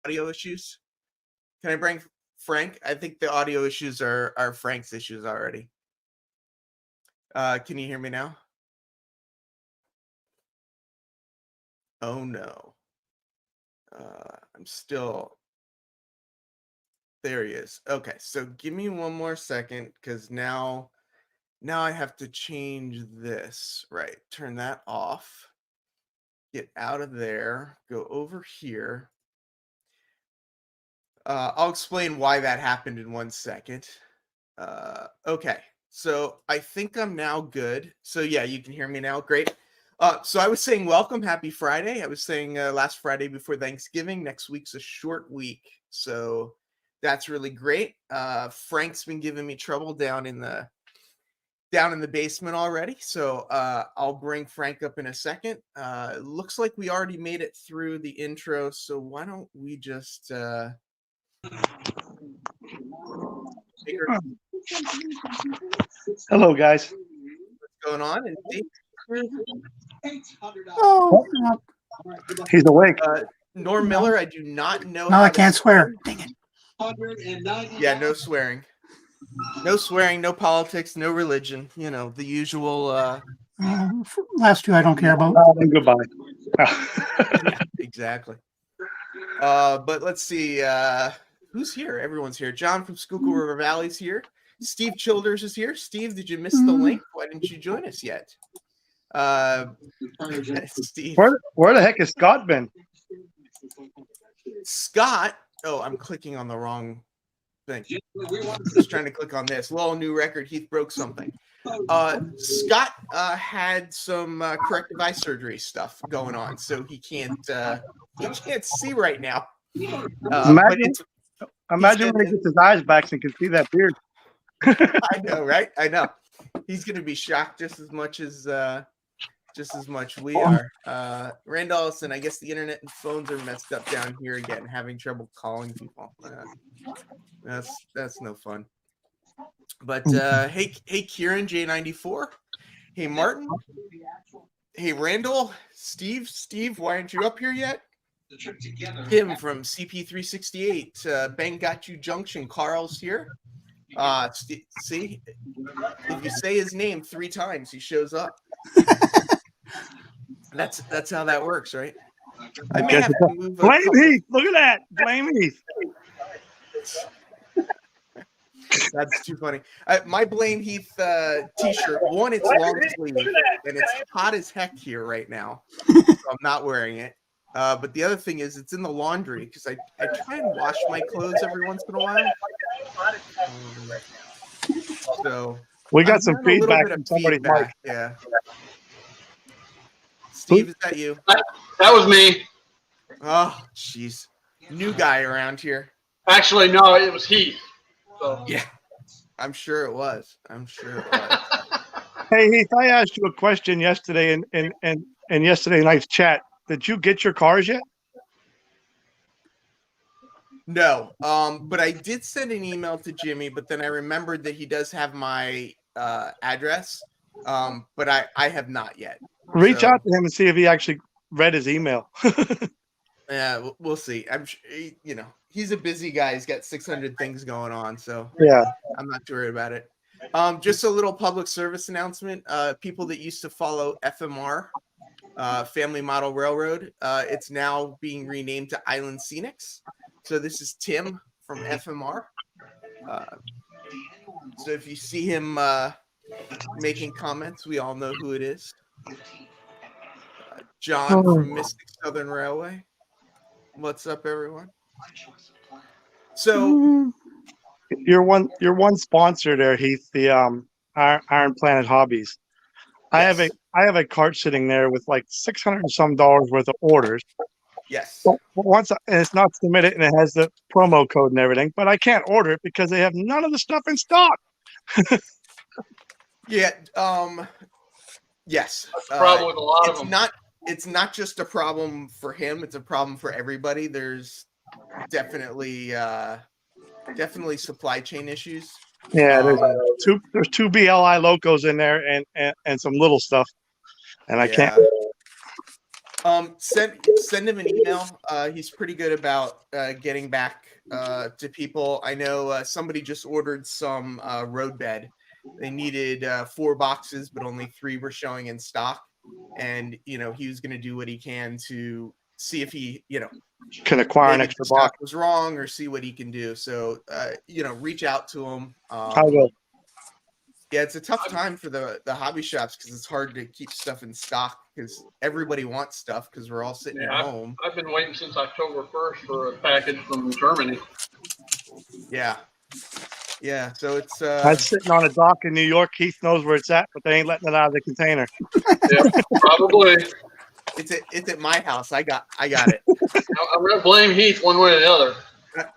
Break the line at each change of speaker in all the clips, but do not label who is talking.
audio issues? Can I bring Frank? I think the audio issues are Frank's issues already. Can you hear me now? Oh no. I'm still. There he is. Okay, so give me one more second because now I have to change this. Right, turn that off. Get out of there. Go over here. I'll explain why that happened in 1 second. Okay, so I think I'm now good. So yeah, you can hear me now. Great. So I was saying welcome, happy Friday. I was saying last Friday before Thanksgiving. Next week's a short week, so that's really great. Frank's been giving me trouble down in the basement already, so I'll bring Frank up in a second. Looks like we already made it through the intro, so why don't we just
Hello, guys.
what's going on? And
Oh,
He's awake.
Norm Miller, I do not know.
no,
how
I
to
can't swear. Dang it.
Yeah, no swearing. No swearing, no politics, no religion. You know, the usual.
Last two I don't care about.
Goodbye.
Yeah, exactly. But let's see. Who's here? Everyone's here. John from Schuylkill River Valley's here. Steve Childers is here. Steve, did you miss the link? Why didn't you join us yet? Steve.
Where the heck has Scott been?
Scott. Oh, I'm clicking on the wrong thing. Just trying to click on this. Well, new record. Heath broke something. Scott had some corrective eye surgery stuff going on, so he can't see right now.
Imagine when he gets his eyes back and can see that beard.
I know, right? I know. He's gonna be shocked just as much we are. Randallson, I guess the internet and phones are messed up down here again, having trouble calling people. That's no fun. But hey, Kieran J94. Hey, Martin. Hey, Randall. Steve, why aren't you up here yet? Tim from CP368. Ben got you Junction. Carl's here. See, if you say his name 3 times, he shows up. That's how that works, right? I may have to move.
Blame Heath. Look at that. Blame Heath.
That's too funny. My Blame Heath t-shirt. One, it's long sleeve, and it's hot as heck here right now. So I'm not wearing it. But the other thing is, it's in the laundry because I try and wash my clothes every once in a while. So
we got some feedback from somebody's mic.
Yeah. Steve, is that you?
That was me.
Oh, jeez. New guy around here.
Actually, no, it was Heath. So.
Yeah, I'm sure it was.
Hey, Heath, I asked you a question yesterday in yesterday night's chat. Did you get your cars yet?
No, but I did send an email to Jimmy, but then I remembered that he does have my address, but I have not yet.
Reach out to him and see if he actually read his email.
Yeah, we'll see. I'm sure, he's a busy guy. He's got 600 things going on, so
yeah,
I'm not too worried about it. Just a little public service announcement. People that used to follow FMR, Family Model Railroad, it's now being renamed to Island Scenics. So this is Tim from FMR. So if you see him making comments, we all know who it is. John from Mystic Southern Railway. What's up, everyone? So
your one sponsor there, Heath, the Iron Planet Hobbies. Yes. I have a cart sitting there with like $600 and some worth of orders.
Yes.
But once it's not submitted and it has the promo code and everything, but I can't order it because they have none of the stuff in stock.
Yeah. Yes.
That's the problem with a lot of them.
It's not just a problem for him. It's a problem for everybody. There's definitely supply chain issues.
Yeah, there's two BLI locos in there and some little stuff, and I can't.
Send him an email. He's pretty good about getting back to people. I know somebody just ordered some road bed. They needed 4 boxes, but only 3 were showing in stock. And he was going to do what he can to see if he
Can acquire an
maybe
extra
the stock
box.
was wrong or see what he can do. So reach out to him.
I will.
Yeah, it's a tough time for the hobby shops because it's hard to keep stuff in stock because everybody wants stuff because we're all sitting at home.
I've been waiting since October 1st for a package from Germany.
Yeah. So it's
That's sitting on a dock in New York. Keith knows where it's at, but they ain't letting it out of the container.
Yeah, probably.
it's at my house. I got it.
I'm gonna blame Heath one way or the other.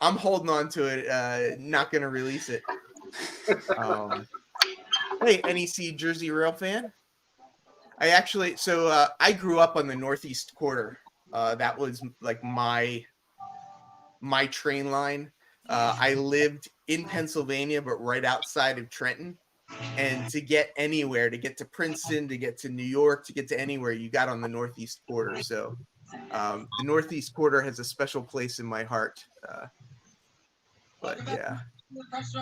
I'm holding on to it. Not gonna release it. Hey, NEC Jersey Rail fan. I grew up on the northeast quarter. That was like my train line. I lived in Pennsylvania, but right outside of Trenton. And to get anywhere, to get to Princeton, to get to New York, to get to anywhere, you got on the northeast quarter. So the northeast quarter has a special place in my heart. But yeah,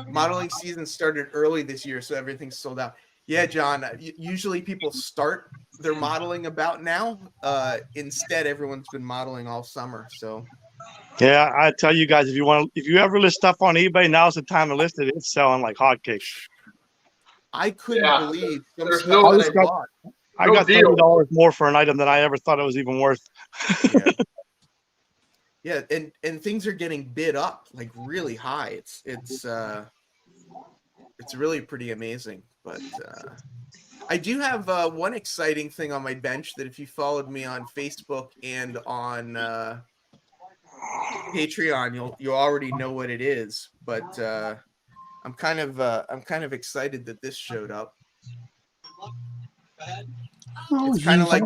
modeling season started early this year, so everything's sold out. Yeah, John, usually people start their modeling about now. Instead, everyone's been modeling all summer. So
yeah, I tell you guys, if you ever list stuff on eBay, now's the time to list it. It's selling like hotcakes.
I couldn't believe
there's
stuff that I bought.
I got $30 more for an item than I ever thought it was even worth.
Yeah, and things are getting bid up like really high. It's really pretty amazing. But I do have one exciting thing on my bench that if you followed me on Facebook and on Patreon, you'll already know what it is. But I'm kind of excited that this showed up. It's kind of like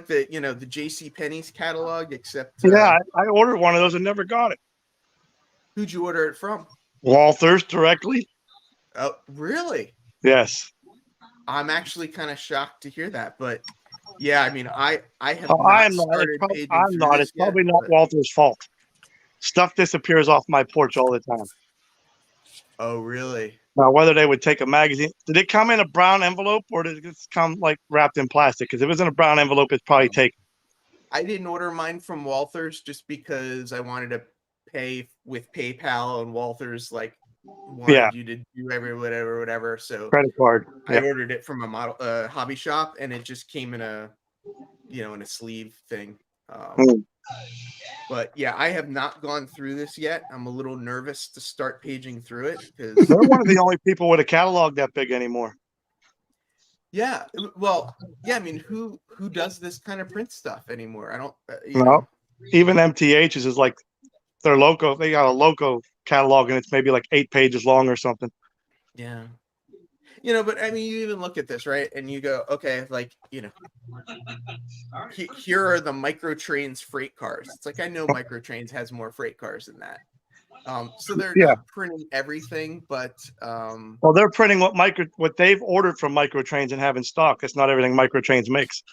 the the J.C. Penney's catalog, except
I ordered one of those and never got it.
Who'd you order it from?
Walthers directly.
Oh, really?
Yes.
I'm actually kind of shocked to hear that, but yeah, I mean, I have
I'm not. It's probably not Walter's fault. Stuff disappears off my porch all the time.
Oh, really?
Now, whether they would take a magazine, did it come in a brown envelope or did it come like wrapped in plastic? Because if it was in a brown envelope, it's probably taken.
I didn't order mine from Walthers just because I wanted to pay with PayPal, and Walthers wanted you to do whatever. So
credit card.
I ordered it from a hobby shop, and it just came in a in a sleeve thing. But yeah, I have not gone through this yet. I'm a little nervous to start paging through it because
they're one of the only people with a catalog that big anymore.
Yeah, well, yeah. I mean, who does this kind of print stuff anymore? I don't.
Even MTH's is like their loco. They got a loco catalog, and it's maybe like 8 pages long or something.
Yeah. But I mean, you even look at this, right? And you go, okay, here are the Microtrains freight cars. It's like, I know Microtrains has more freight cars than that. So they're not printing everything, but
well, they're printing what they've ordered from Microtrains and have in stock. It's not everything Microtrains makes.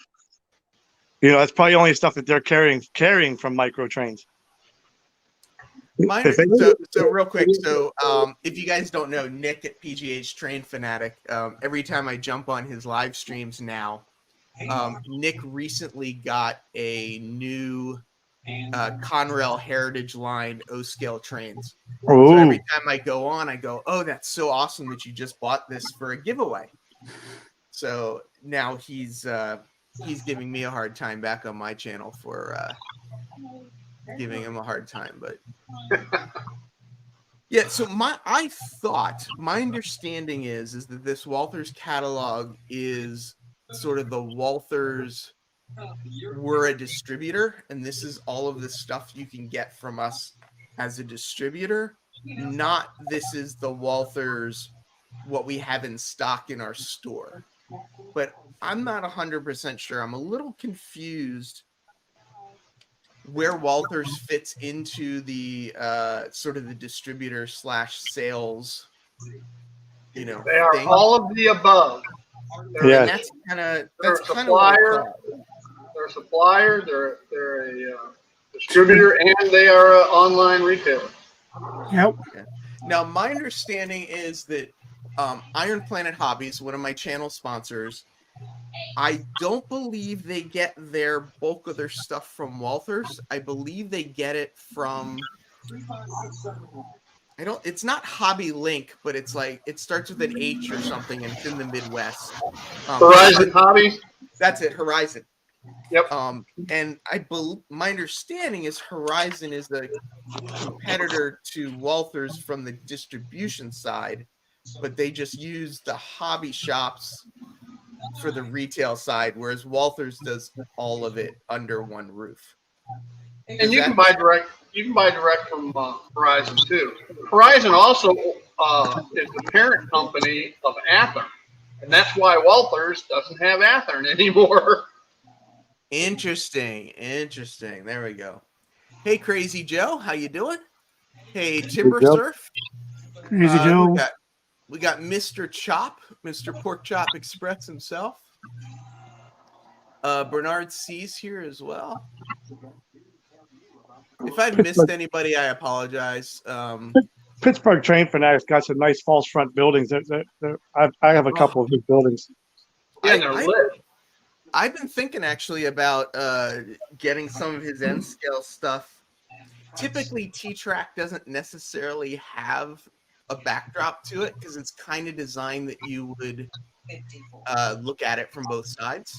That's probably only stuff that they're carrying from Microtrains.
So real quick, if you guys don't know, Nick at PGH Train Fanatic, every time I jump on his live streams now, Nick recently got a new Corral Heritage Line O-scale trains. So every time I go on, I go, oh, that's so awesome that you just bought this for a giveaway. So now he's giving me a hard time back on my channel for giving him a hard time, but yeah. So my understanding is that this Walthers catalog is sort of the Walthers. We're a distributor, and this is all of the stuff you can get from us as a distributor. Not this is the Walthers what we have in stock in our store. But I'm not 100% sure. I'm a little confused where Walthers fits into the sort of the distributor / sales,
they are all of the above.
Yeah,
that's kind of
supplier. a supplier, they're a distributor, and they are an online retailer.
Yep.
Now, my understanding is that Iron Planet Hobbies, one of my channel sponsors, I don't believe they get their bulk of their stuff from Walthers. I believe they get it from it's not Hobby Link, but it's like it starts with an H or something and it's in the Midwest.
Horizon Hobbies.
That's it, Horizon.
Yep.
And my understanding is Horizon is the competitor to Walthers from the distribution side, but they just use the hobby shops for the retail side, whereas Walthers does all of it under one roof.
And you can buy direct. You can buy direct from Horizon too. Horizon also is the parent company of Athearn, and that's why Walthers doesn't have Athearn anymore.
Interesting. There we go. Hey, Crazy Joe, how you doing? Hey, Timber Surf.
Crazy Joe.
We got Mr. Chop, Mr. Pork Chop Express himself. Bernard C's here as well. If I've missed anybody, I apologize.
Pittsburgh Train Fanatics got some nice false front buildings. I have a couple of these buildings.
Yeah, they're lit.
I've been thinking actually about getting some of his N scale stuff. Typically, T-Trak doesn't necessarily have a backdrop to it because it's kind of designed that you would look at it from both sides.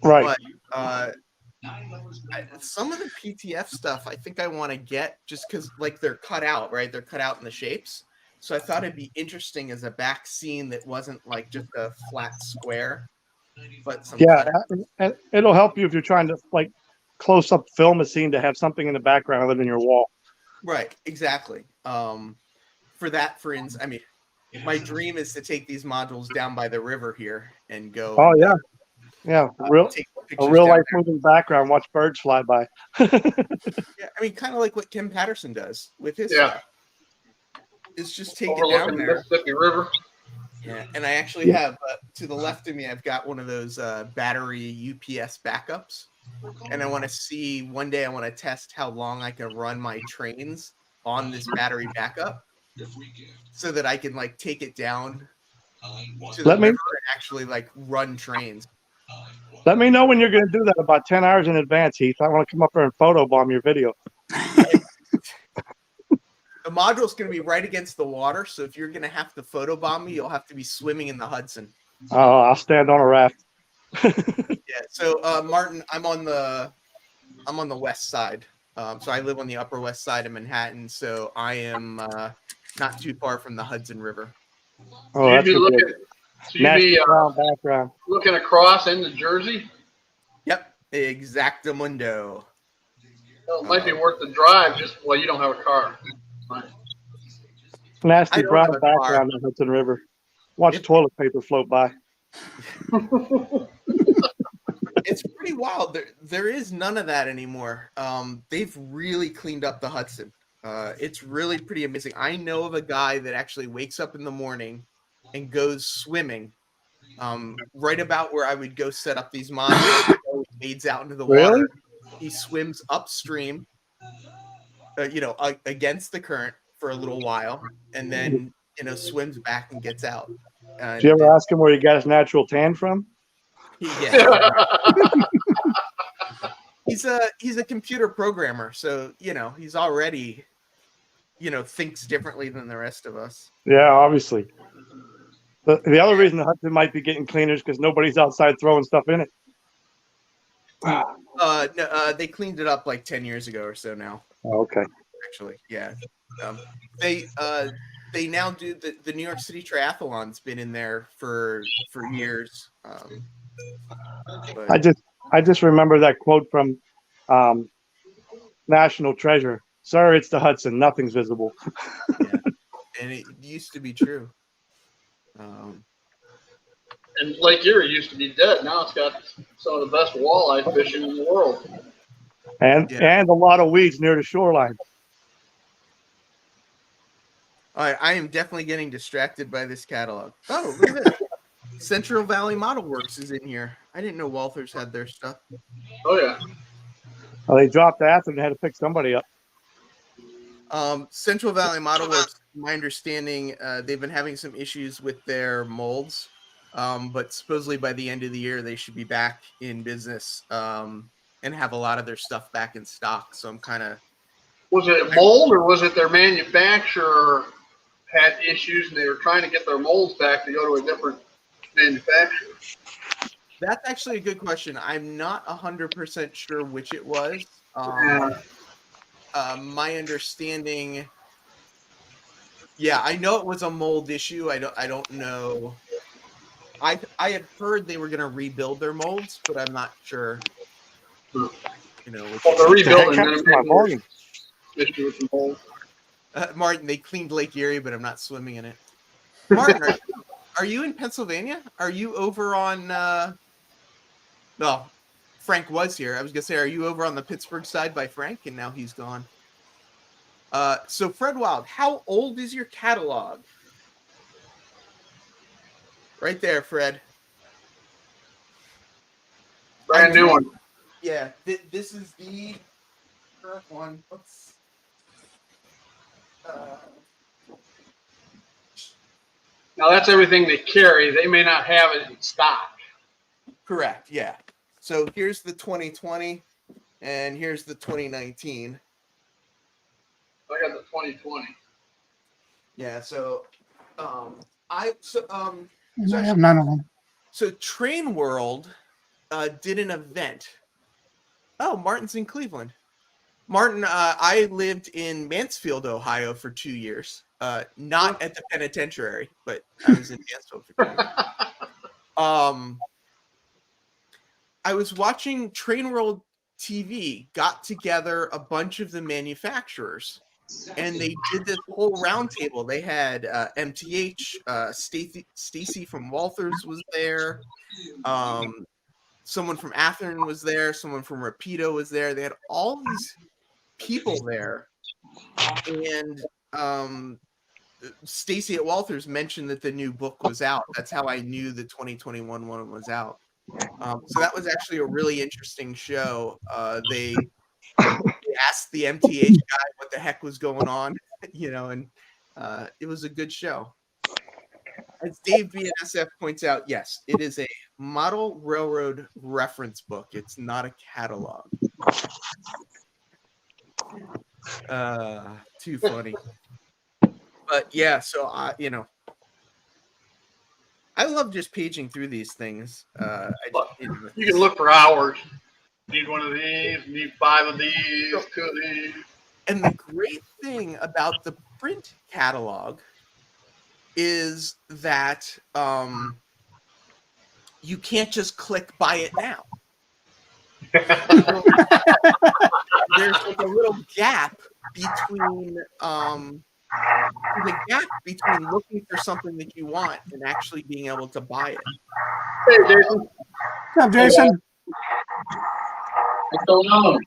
Right.
But some of the PTF stuff I think I want to get just because like they're cut out, right? They're cut out in the shapes. So I thought it'd be interesting as a back scene that wasn't like just a flat square. But
and it'll help you if you're trying to like close up film a scene to have something in the background other than your wall.
Right, exactly. For that, for instance, I mean, my dream is to take these modules down by the river here and go.
Oh yeah, yeah, a real life moving background. Watch birds fly by.
Yeah, I mean, kind of like what Kim Patterson does with his stuff. Is just take it down there.
Mississippi River.
Yeah, and I actually have to the left of me, I've got one of those battery UPS backups, and I want to see one day. I want to test how long I can run my trains on this battery backup, so that I can like take it down to the river and actually like run trains.
Let me know when you're going to do that about 10 hours in advance, Heath. I want to come up there and photobomb your video.
The module's going to be right against the water, so if you're going to have to photobomb me, you'll have to be swimming in the Hudson.
Oh, I'll stand on a raft.
Yeah. So, Martin, I'm on the west side. So I live on the Upper West Side of Manhattan. So I am not too far from the Hudson River.
Oh, that's good.
So you'd be
background.
looking across into Jersey?
Yep, exactamundo.
Well, it might be worth the drive. You don't have a car.
Nasty brown background on the Hudson River. Watch toilet paper float by.
It's pretty wild. There is none of that anymore. They've really cleaned up the Hudson. It's really pretty amazing. I know of a guy that actually wakes up in the morning and goes swimming right about where I would go set up these modules. He wades out into the water. He swims upstream, against the current for a little while, and then swims back and gets out.
Did you ever ask him where he got his natural tan from?
Yeah. He's a computer programmer, so he's already thinks differently than the rest of us.
Yeah, obviously. The other reason the Hudson might be getting cleaner is because nobody's outside throwing stuff in it.
No, they cleaned it up like 10 years ago or so now.
Oh, okay.
Actually, yeah. They now do the New York City Triathlon's been in there for years.
I just remember that quote from National Treasure. Sir, it's the Hudson. Nothing's visible.
Yeah. And it used to be true.
And Lake Erie used to be dead. Now it's got some of the best walleye fishing in the world.
And a lot of weeds near the shoreline.
All right, I am definitely getting distracted by this catalog. Oh, look at this. Central Valley Model Works is in here. I didn't know Walthers had their stuff.
Oh yeah.
Well, they dropped that and they had to pick somebody up.
Central Valley Model Works, my understanding, they've been having some issues with their molds, but supposedly by the end of the year they should be back in business and have a lot of their stuff back in stock. So I'm kind of.
Was it mold or was it their manufacturer had issues and they were trying to get their molds back to go to a different manufacturer?
That's actually a good question. I'm not 100% sure which it was. My understanding, yeah, I know it was a mold issue. I don't know. I had heard they were going to rebuild their molds, but I'm not sure. You know,
Well, they're rebuilding.
My volume.
Issue with the mold.
Martin, they cleaned Lake Erie, but I'm not swimming in it. Martin, are you in Pennsylvania? Are you over on? No, Frank was here. I was gonna say, are you over on the Pittsburgh side by Frank? And now he's gone. So Fred Wild, how old is your catalog? Right there, Fred.
Brand new one.
Yeah, this is the current one. Let's.
Now that's everything they carry. They may not have it in stock.
Correct. Yeah. So here's the 2020, and here's the 2019.
I got the 2020.
Yeah. So, I
have none of them.
So Train World did an event. Oh, Martin's in Cleveland. Martin, I lived in Mansfield, Ohio for 2 years. Not at the penitentiary, but I was in Mansfield for 2 years. I was watching Train World TV, got together a bunch of the manufacturers, and they did this whole roundtable. They had MTH, Stacy from Walthers was there. Someone from Athearn was there. Someone from Rapido was there. They had all these people there, and Stacy at Walthers mentioned that the new book was out. That's how I knew the 2021 one was out. So that was actually a really interesting show. They asked the MTH guy what the heck was going on, and it was a good show. As Dave BNSF points out, yes, it is a model railroad reference book. It's not a catalog. Too funny. But yeah, so I love just paging through these things.
You can look for hours. Need one of these, need 5 of these, 2 of these.
And the great thing about the print catalog is that you can't just click buy it now. There's like a little gap between looking for something that you want and actually being able to buy it.
Hey, Jason.
What's up, Jason?
What's going on?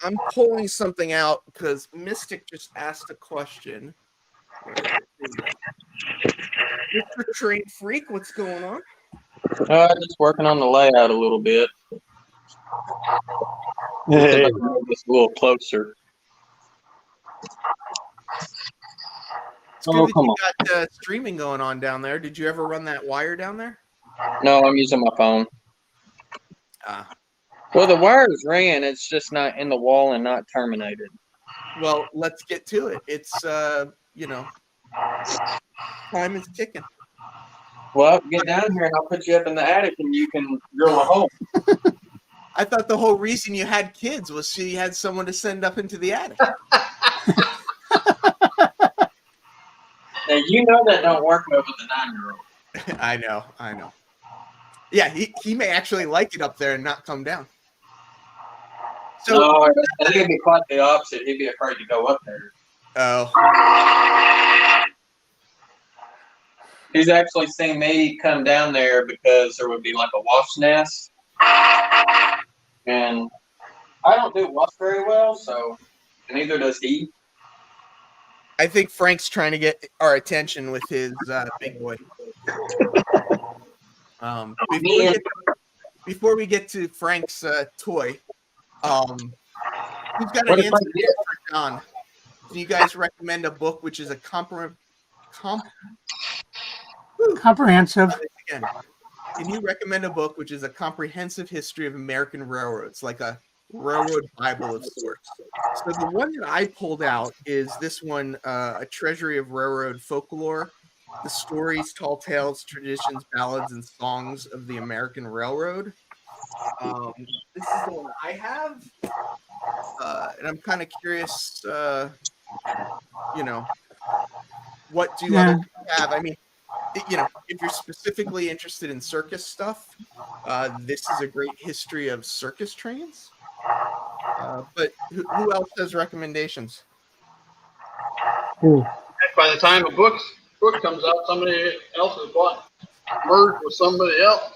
I'm pulling something out because Mystic just asked a question. Mr. Train Freak, what's going on?
Just working on the layout a little bit.
Hey.
Just a little closer.
It's good that you got streaming going on down there. Did you ever run that wire down there?
No, I'm using my phone. Well, the wires ran. It's just not in the wall and not terminated.
Well, let's get to it. It's, time is ticking.
Well, get down here and I'll put you up in the attic and you can drill a hole.
I thought the whole reason you had kids was so you had someone to send up into the attic.
Now, you know that don't work well with a 9-year-old.
I know. Yeah, he may actually like it up there and not come down. So,
no, I think it'd be quite the opposite. He'd be afraid to go up there.
Oh.
He's actually seen me come down there because there would be like a wasp nest. And I don't do wasp very well, so, and neither does he.
I think Frank's trying to get our attention with his big boy. Before we get to Frank's toy, who's got
What
an
if
answer here for John? Can you guys recommend a book which is a
Comprehensive.
again? Can you recommend a book which is a comprehensive history of American railroads, like a railroad Bible of sorts? So the one that I pulled out is this one, A Treasury of Railroad Folklore, The Stories, Tall Tales, Traditions, Ballads, and Songs of the American Railroad. This is the one I have, and I'm kind of curious, what do other people have? I mean, if you're specifically interested in circus stuff, this is a great history of circus trains. But who else has recommendations?
By the time a book comes out, somebody else has merged with somebody else.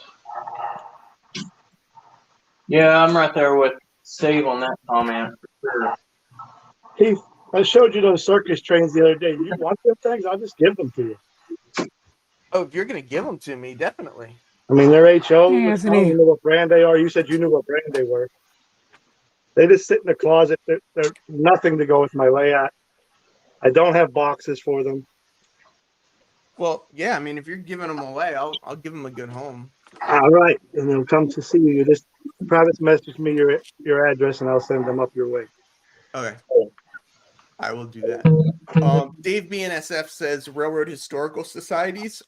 Yeah, I'm right there with Steve on that comment for sure.
Heath, I showed you those circus trains the other day. You want them things? I'll just give them to you.
Oh, if you're going to give them to me, definitely.
I mean, they're HO.
Hey,
I
Anthony.
don't even know what brand they are. You said you knew what brand they were. They just sit in the closet. They're nothing to go with my layout. I don't have boxes for them.
Well, yeah, I mean, if you're giving them away, I'll give them a good home.
All right, and they'll come to see you. You just private message me your address, and I'll send them up your way.
Okay. I will do that. Dave BNSF says Railroad Historical Societies.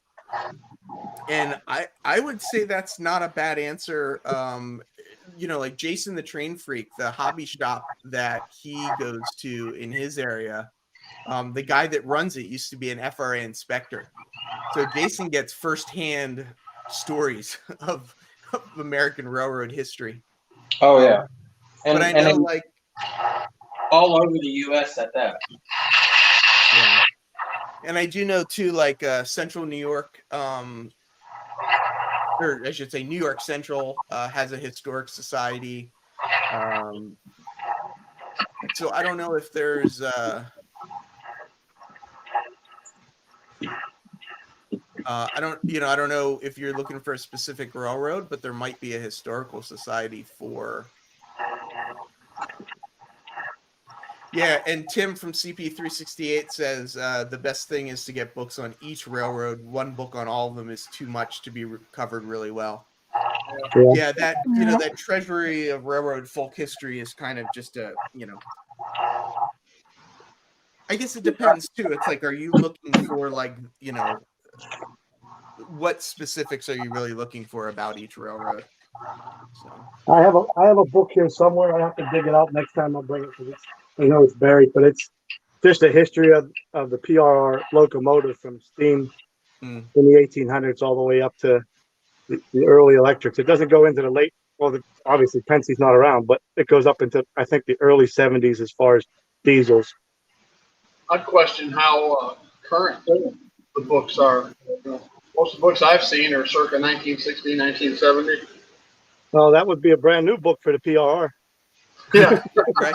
And I would say that's not a bad answer. Like Jason the Train Freak, the hobby shop that he goes to in his area, the guy that runs it used to be an FRA inspector. So Jason gets firsthand stories of American railroad history.
Oh yeah,
But I know, like,
all over the U.S. at that.
yeah. And I do know too, like Central New York, or I should say New York Central has a historic society. So I don't know if there's I don't know if you're looking for a specific railroad, but there might be a historical society for. Yeah, and Tim from CP368 says the best thing is to get books on each railroad. One book on all of them is too much to be covered really well. Yeah, that that treasury of railroad folk history is kind of just a I guess it depends too. It's like, are you looking for like what specifics are you really looking for about each railroad? So.
I have a book here somewhere. I have to dig it out next time. I'll bring it to this. I know it's buried, but it's just a history of the PRR locomotive from steam in the 1800s all the way up to the early electrics. It doesn't go into the late. Well, obviously Penske's not around, but it goes up into I think the early 70s as far as diesels.
I'd question how current the books are. Most of the books I've seen are circa 1960, 1970.
Well, that would be a brand new book for the PRR.
Yeah.
Right.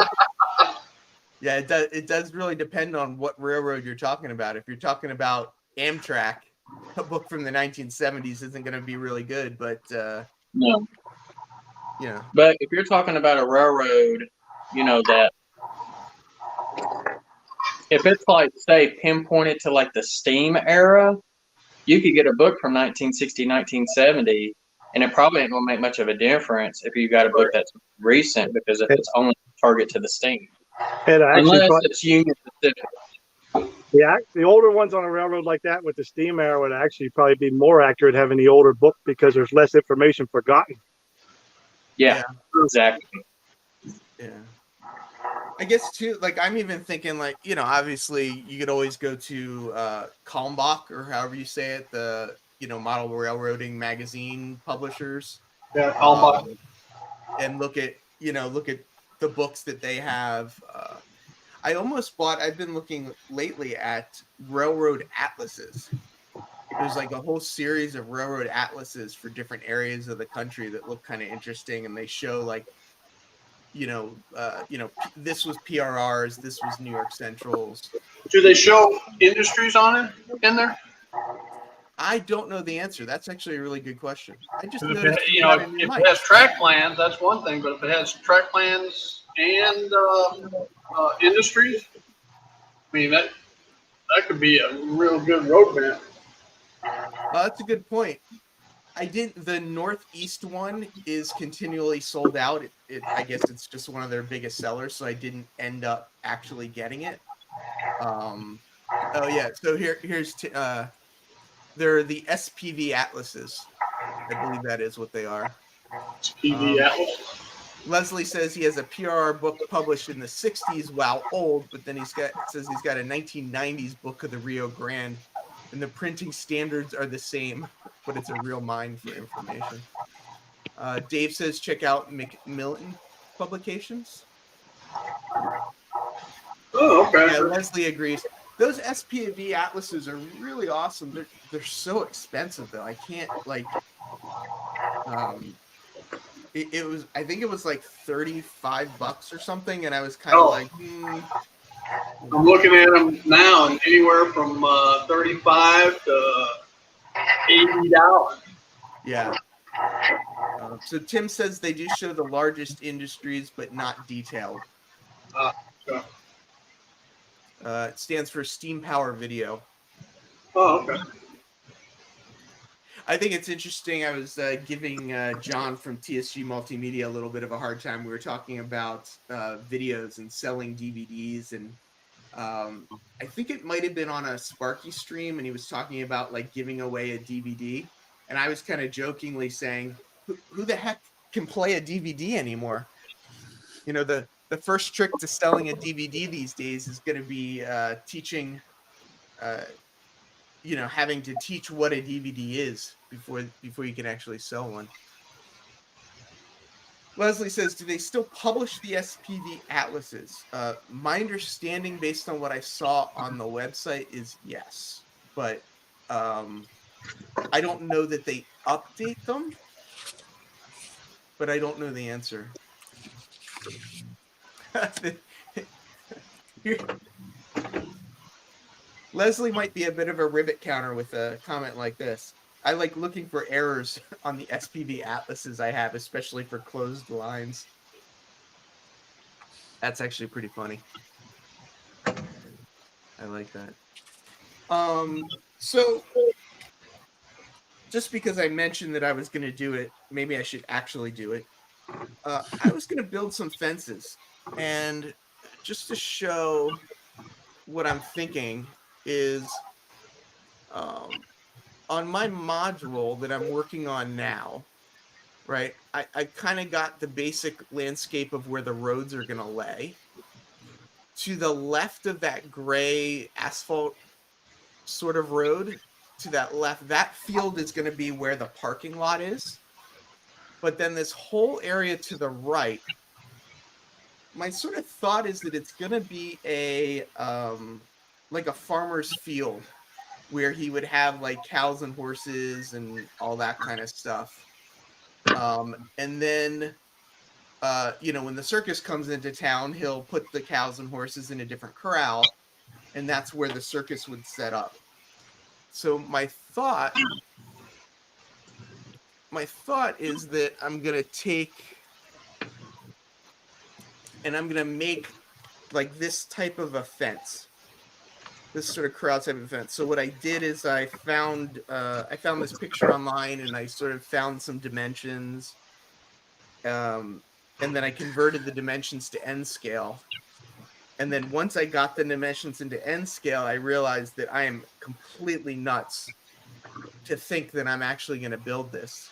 Yeah, it does really depend on what railroad you're talking about. If you're talking about Amtrak, a book from the 1970s isn't going to be really good, but
No.
Yeah.
But if you're talking about a railroad, that if it's like, say, pinpointed to like the steam era, you could get a book from 1960, 1970, and it probably ain't gonna make much of a difference if you got a book that's recent, because if it's only target to the steam, unless it's union specific.
Yeah, the older ones on a railroad like that with the steam era would actually probably be more accurate having the older book because there's less information forgotten.
Yeah. Exactly.
Yeah. I guess too, like I'm even thinking like, obviously you could always go to Kalmbach or however you say it, the model railroading magazine publishers.
Yeah, Kalmbach.
And look at the books that they have. I've been looking lately at railroad atlases. There's like a whole series of railroad atlases for different areas of the country that look kind of interesting, and they show like this was PRR's, this was New York Central's.
Do they show industries on it in there?
I don't know the answer. That's actually a really good question. I just
If
noticed
it, if it has track plans, that's one thing. But if it has track plans and industries, I mean that could be a real good roadmap.
That's a good point. The Northeast one is continually sold out. I guess it's just one of their biggest sellers, so I didn't end up actually getting it. Oh yeah, so they're the SPV atlases. I believe that is what they are.
PV Atlas.
Leslie says he has a PRR book published in the 60s while old, but then says he's got a 1990s book of the Rio Grande, and the printing standards are the same, but it's a real mine for information. Dave says check out Macmillan Publications.
Oh, okay.
Yeah, Leslie agrees. Those SPV atlases are really awesome. They're so expensive though. I can't it was, I think it was like $35 or something, and I was kind of like,
I'm looking at them now, and anywhere from $35 to $80.
Yeah. So Tim says they do show the largest industries, but not detailed.
Okay.
It stands for Steam Power Video.
Oh, okay.
I think it's interesting. I was giving John from TSG Multimedia a little bit of a hard time. We were talking about videos and selling DVDs, and I think it might have been on a Sparky stream, and he was talking about like giving away a DVD, and I was kind of jokingly saying, who the heck can play a DVD anymore? You know, the first trick to selling a DVD these days is going to be teaching having to teach what a DVD is before you can actually sell one. Leslie says, do they still publish the SPV atlases? My understanding, based on what I saw on the website, is yes. But I don't know that they update them. But I don't know the answer. Leslie might be a bit of a rivet counter with a comment like this. I like looking for errors on the SPV atlases I have, especially for closed lines. That's actually pretty funny. I like that. So just because I mentioned that I was going to do it, maybe I should actually do it. I was going to build some fences, and just to show what I'm thinking is on my module that I'm working on now, right? I kind of got the basic landscape of where the roads are going to lay. To the left of that gray asphalt sort of road, to that left, that field is going to be where the parking lot is. But then this whole area to the right, my sort of thought is that it's going to be a like a farmer's field where he would have like cows and horses and all that kind of stuff. And then, when the circus comes into town, he'll put the cows and horses in a different corral, and that's where the circus would set up. So my thought is that I'm going to take and I'm going to make like this type of a fence. This sort of corral type of fence. So what I did is I found this picture online, and I sort of found some dimensions, and then I converted the dimensions to N scale. And then once I got the dimensions into N scale, I realized that I am completely nuts to think that I'm actually going to build this.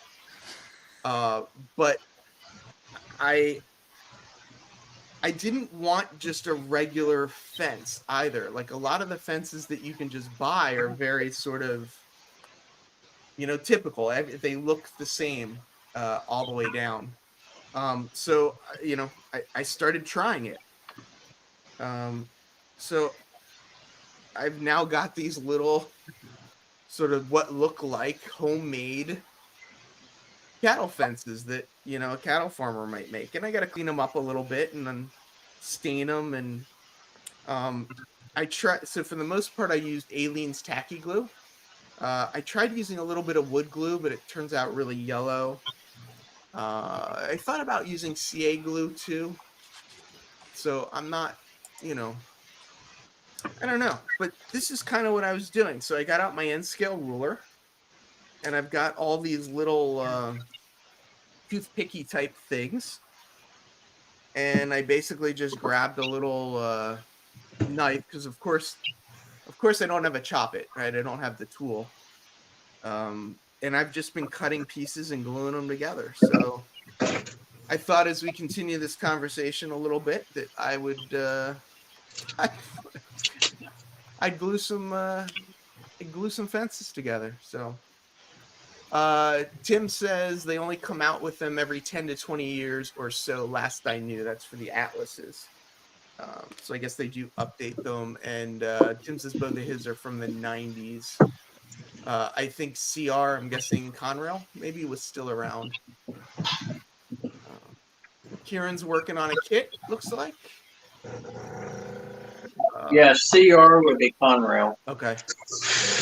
But I didn't want just a regular fence either. Like a lot of the fences that you can just buy are very sort of, typical. They look the same all the way down. So I started trying it. So I've now got these little sort of what look like homemade cattle fences that a cattle farmer might make, and I got to clean them up a little bit and then stain them. And so for the most part I used Aleene's tacky glue. I tried using a little bit of wood glue, but it turns out really yellow. I thought about using CA glue too. So I'm not, I don't know. But this is kind of what I was doing. So I got out my N scale ruler, and I've got all these little toothpicky type things. And I basically just grabbed a little knife because, of course, I don't have a chop it, right? I don't have the tool. And I've just been cutting pieces and gluing them together. So I thought as we continue this conversation a little bit that I would I'd glue some fences together. So Tim says they only come out with them every 10 to 20 years or so. Last I knew, that's for the Atlases. So I guess they do update them. And Tim says both of his are from the 90s. I think CR, I'm guessing Conrail maybe was still around. Kieran's working on a kit, looks like.
Yeah, CR would be Conrail.
Okay.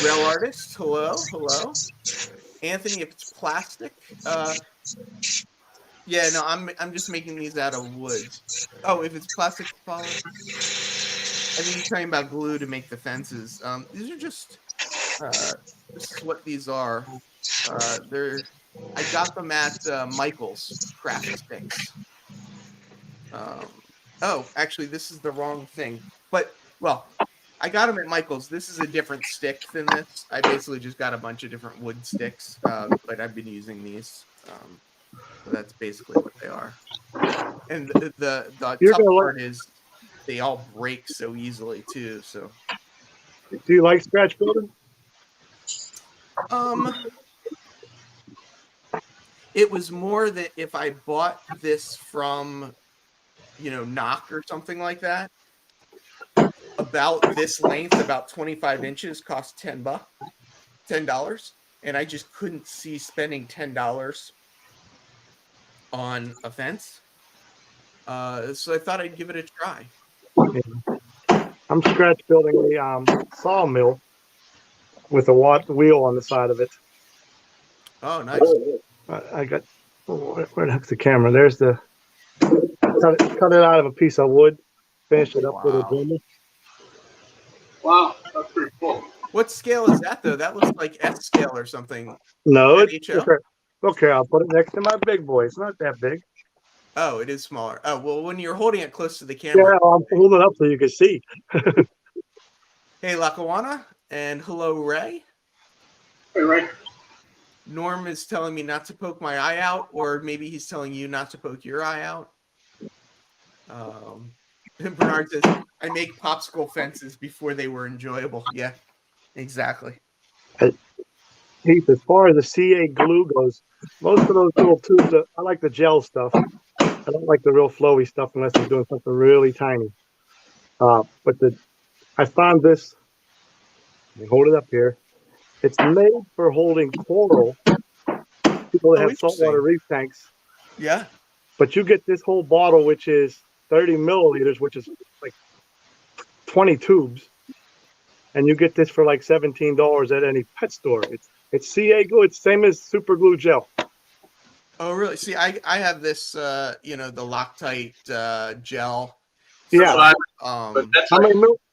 Rail artist, hello. Anthony, if it's plastic, yeah, no, I'm just making these out of wood. Oh, if it's plastic poly, I think he's talking about glue to make the fences. These are just, this is what these are. I got them at Michael's Craft Sticks. Oh, actually, this is the wrong thing. But, well, I got them at Michael's. This is a different stick than this. I basically just got a bunch of different wood sticks, but I've been using these. So that's basically what they are. And the tough part is they all break so easily too. So,
do you like scratch building?
It was more that if I bought this from, Knock or something like that, about this length, about 25 inches, cost $10, and I just couldn't see spending $10 on a fence. So I thought I'd give it a try.
I'm scratch building a sawmill with a wheel on the side of it.
Oh, nice.
I got, where the heck's the camera? There's the, cut it out of a piece of wood, finish it up with a dremel.
Wow, that's pretty cool.
What scale is that, though? That looks like S scale or something.
No, okay, I'll put it next to my big boy. It's not that big.
Oh, it is smaller. Oh, well, when you're holding it close to the camera.
Yeah, I'm holding it up so you can see.
Hey, Lackawanna, and hello, Ray.
Hey, Ray.
Norm is telling me not to poke my eye out, or maybe he's telling you not to poke your eye out. Bernard says, I make popsicle fences before they were enjoyable. Yeah, exactly.
Heath, as far as the CA glue goes, most of those little tubes, I like the gel stuff. I don't like the real flowy stuff unless I'm doing something really tiny. But I found this, let me hold it up here. It's made for holding coral, people that have saltwater reef tanks.
Yeah.
But you get this whole bottle, which is 30 milliliters, which is like 20 tubes. And you get this for like $17 at any pet store. It's CA glue. It's same as super glue gel.
Oh, really? See, I have this, the Loctite gel.
Yeah.
So,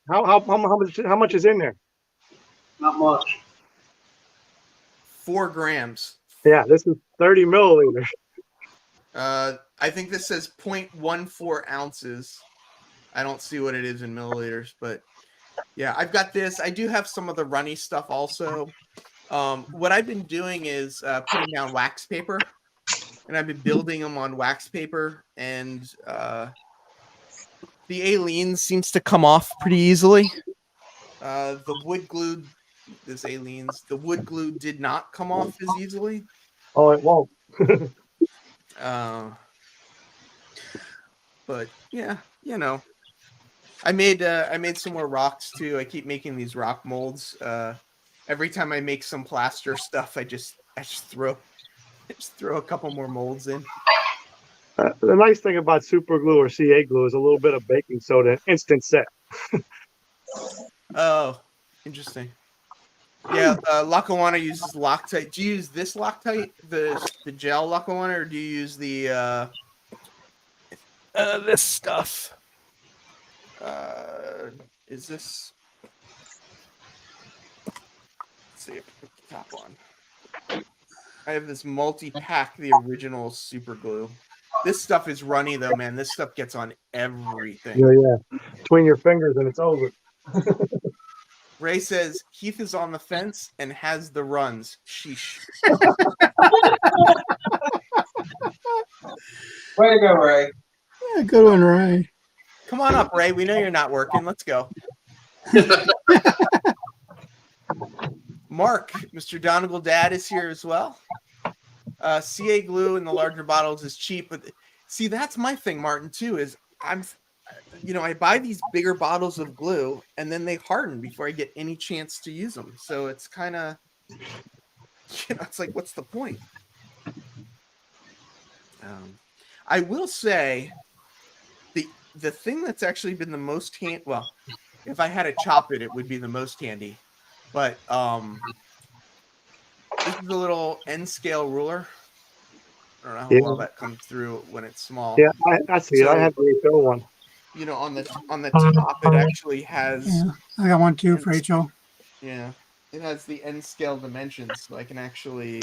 how much is in there?
not much.
4 grams.
Yeah, this is 30 milliliters.
I think this says 0.14 ounces. I don't see what it is in milliliters, but yeah, I've got this. I do have some of the runny stuff also. What I've been doing is putting down wax paper, and I've been building them on wax paper, and the Alene seems to come off pretty easily. The wood glue, the wood glue did not come off as easily.
Oh, it won't.
But yeah, I made some more rocks too. I keep making these rock molds. Every time I make some plaster stuff, I just throw a couple more molds in.
The nice thing about super glue or CA glue is a little bit of baking soda, instant set.
Oh, interesting. Yeah, Lackawanna uses Loctite. Do you use this Loctite, the gel Lackawanna, or do you use the this stuff? Is this? Let's see if I put the top on. I have this multi-pack, the original super glue. This stuff is runny though, man. This stuff gets on everything.
Yeah. Between your fingers and it's over.
Ray says Heath is on the fence and has the runs. Sheesh.
Way to go, Ray.
Yeah, good one, Ray.
Come on up, Ray. We know you're not working. Let's go. Mark, Mr. Donegal Dad is here as well. CA glue in the larger bottles is cheap, but see, that's my thing, Martin, too, is I buy these bigger bottles of glue and then they harden before I get any chance to use them. So it's kind of, it's like, what's the point? I will say the thing that's actually been the most well, if I had to chop it, it would be the most handy. But this is a little N scale ruler. I don't know how well that comes through when it's small.
Yeah, I see it. I have the HO one.
On the top, it actually has.
Yeah, I got one too for HO.
Yeah, it has the N scale dimensions, so I can actually.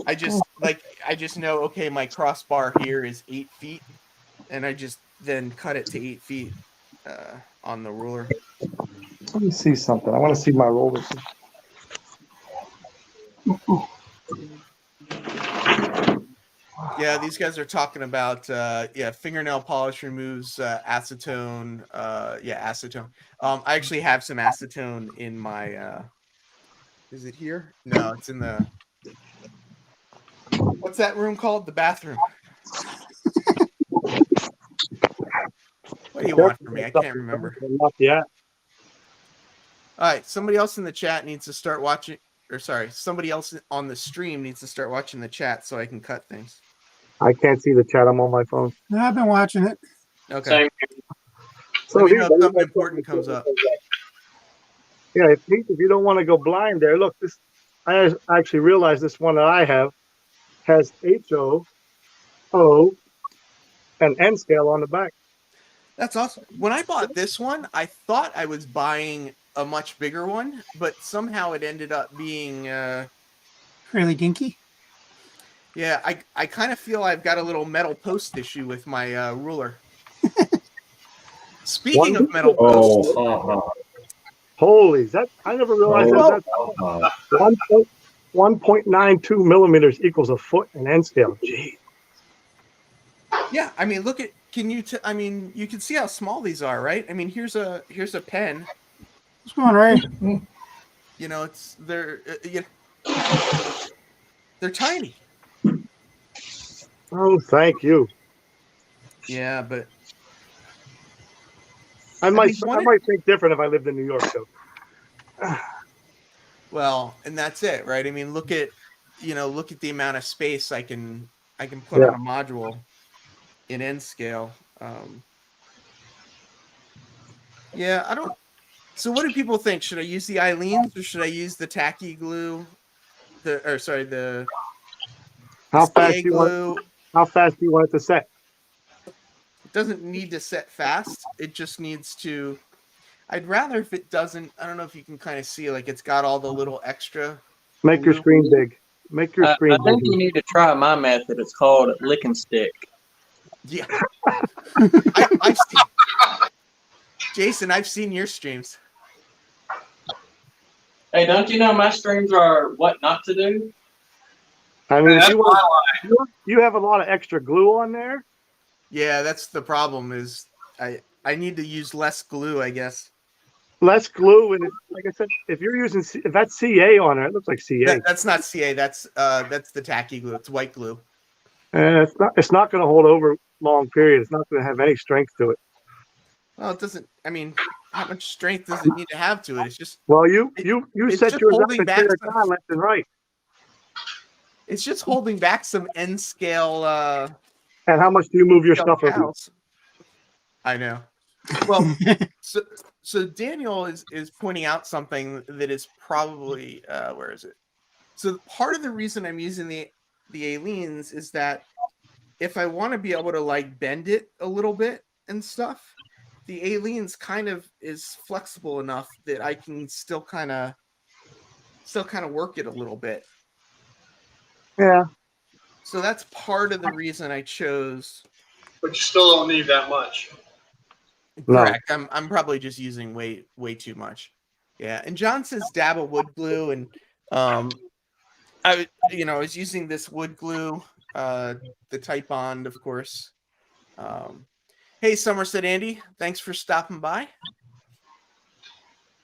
I just know, okay, my crossbar here is 8 feet, and I just then cut it to 8 feet on the ruler.
Let me see something. I want to see my rollers.
Yeah, these guys are talking about fingernail polish removes acetone. Acetone. I actually have some acetone in my. Is it here? No, it's in the. What's that room called? The bathroom. What do you want from me? I can't remember.
Not yet.
All right, somebody else in the chat needs to start watching. Or sorry, somebody else on the stream needs to start watching the chat so I can cut things.
I can't see the chat. I'm on my phone.
No, I've been watching it.
Okay.
So
let me know if something important comes up.
Yeah, if you don't want to go blind there, look, this. I actually realized this one that I have has HO, O, and N scale on the back.
That's awesome. When I bought this one, I thought I was buying a much bigger one, but somehow it ended up being
fairly dinky.
Yeah, I kind of feel I've got a little metal post issue with my ruler. Speaking of metal posts,
holy, I never realized that. 1.92 millimeters equals a foot in N scale. Gee.
Yeah, I mean, look at. Can you? You can see how small these are, right? I mean, here's a pen.
What's going on, Ray?
They're tiny.
Oh, thank you.
Yeah, but
I might think different if I lived in New York, though.
Well, and that's it, right? I mean, look at the amount of space I can put on a module in N scale. I don't. So, what do people think? Should I use the Eileen's or should I use the tacky glue?
How fast do you want it to set?
It doesn't need to set fast. It just needs to. I'd rather if it doesn't. I don't know if you can kind of see, like it's got all the little extra.
Make your screen big. Make your screen big.
I think you need to try my method. It's called lick and stick.
Yeah. I've seen. Jason, I've seen your streams.
Hey, don't you know my streams are what not to do?
I mean, you have a lot of extra glue on there.
Yeah, that's the problem. Is I need to use less glue, I guess.
Less glue, and like I said, if that's CA on it, it looks like CA.
That's not CA. That's the tacky glue. It's white glue.
It's not going to hold over long period. It's not going to have any strength to it.
Well, it doesn't. I mean, how much strength does it need to have to it? It's just.
Well, you set yours up and tear it down left and right.
It's just holding back some N scale.
And how much do you move your stuff around?
I know. Well, so Daniel is pointing out something that is probably where is it? So part of the reason I'm using the Aleen's is that if I want to be able to like bend it a little bit and stuff, the Aleen's kind of is flexible enough that I can still kind of work it a little bit.
Yeah.
So that's part of the reason I chose.
But you still don't need that much.
Correct. I'm probably just using way too much. Yeah. And John says dab of wood glue, and I was using this wood glue, the Type Bond, of course. Hey, Somerset Andy, thanks for stopping by.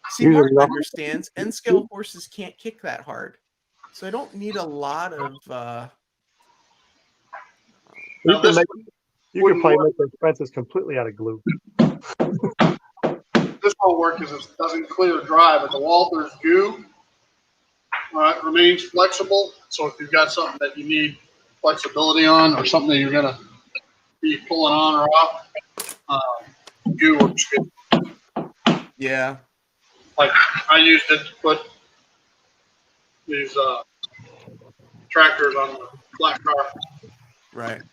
See, Martin understands N-scale horses can't kick that hard, so I don't need a lot of.
You can probably make the fences completely out of glue.
This won't work because it doesn't clear dry, but the Walther's goo remains flexible. So if you've got something that you need flexibility on, or something that you're going to be pulling on or off, goo works good.
Yeah.
Like I used it to put these tractors on the flat car.
Right.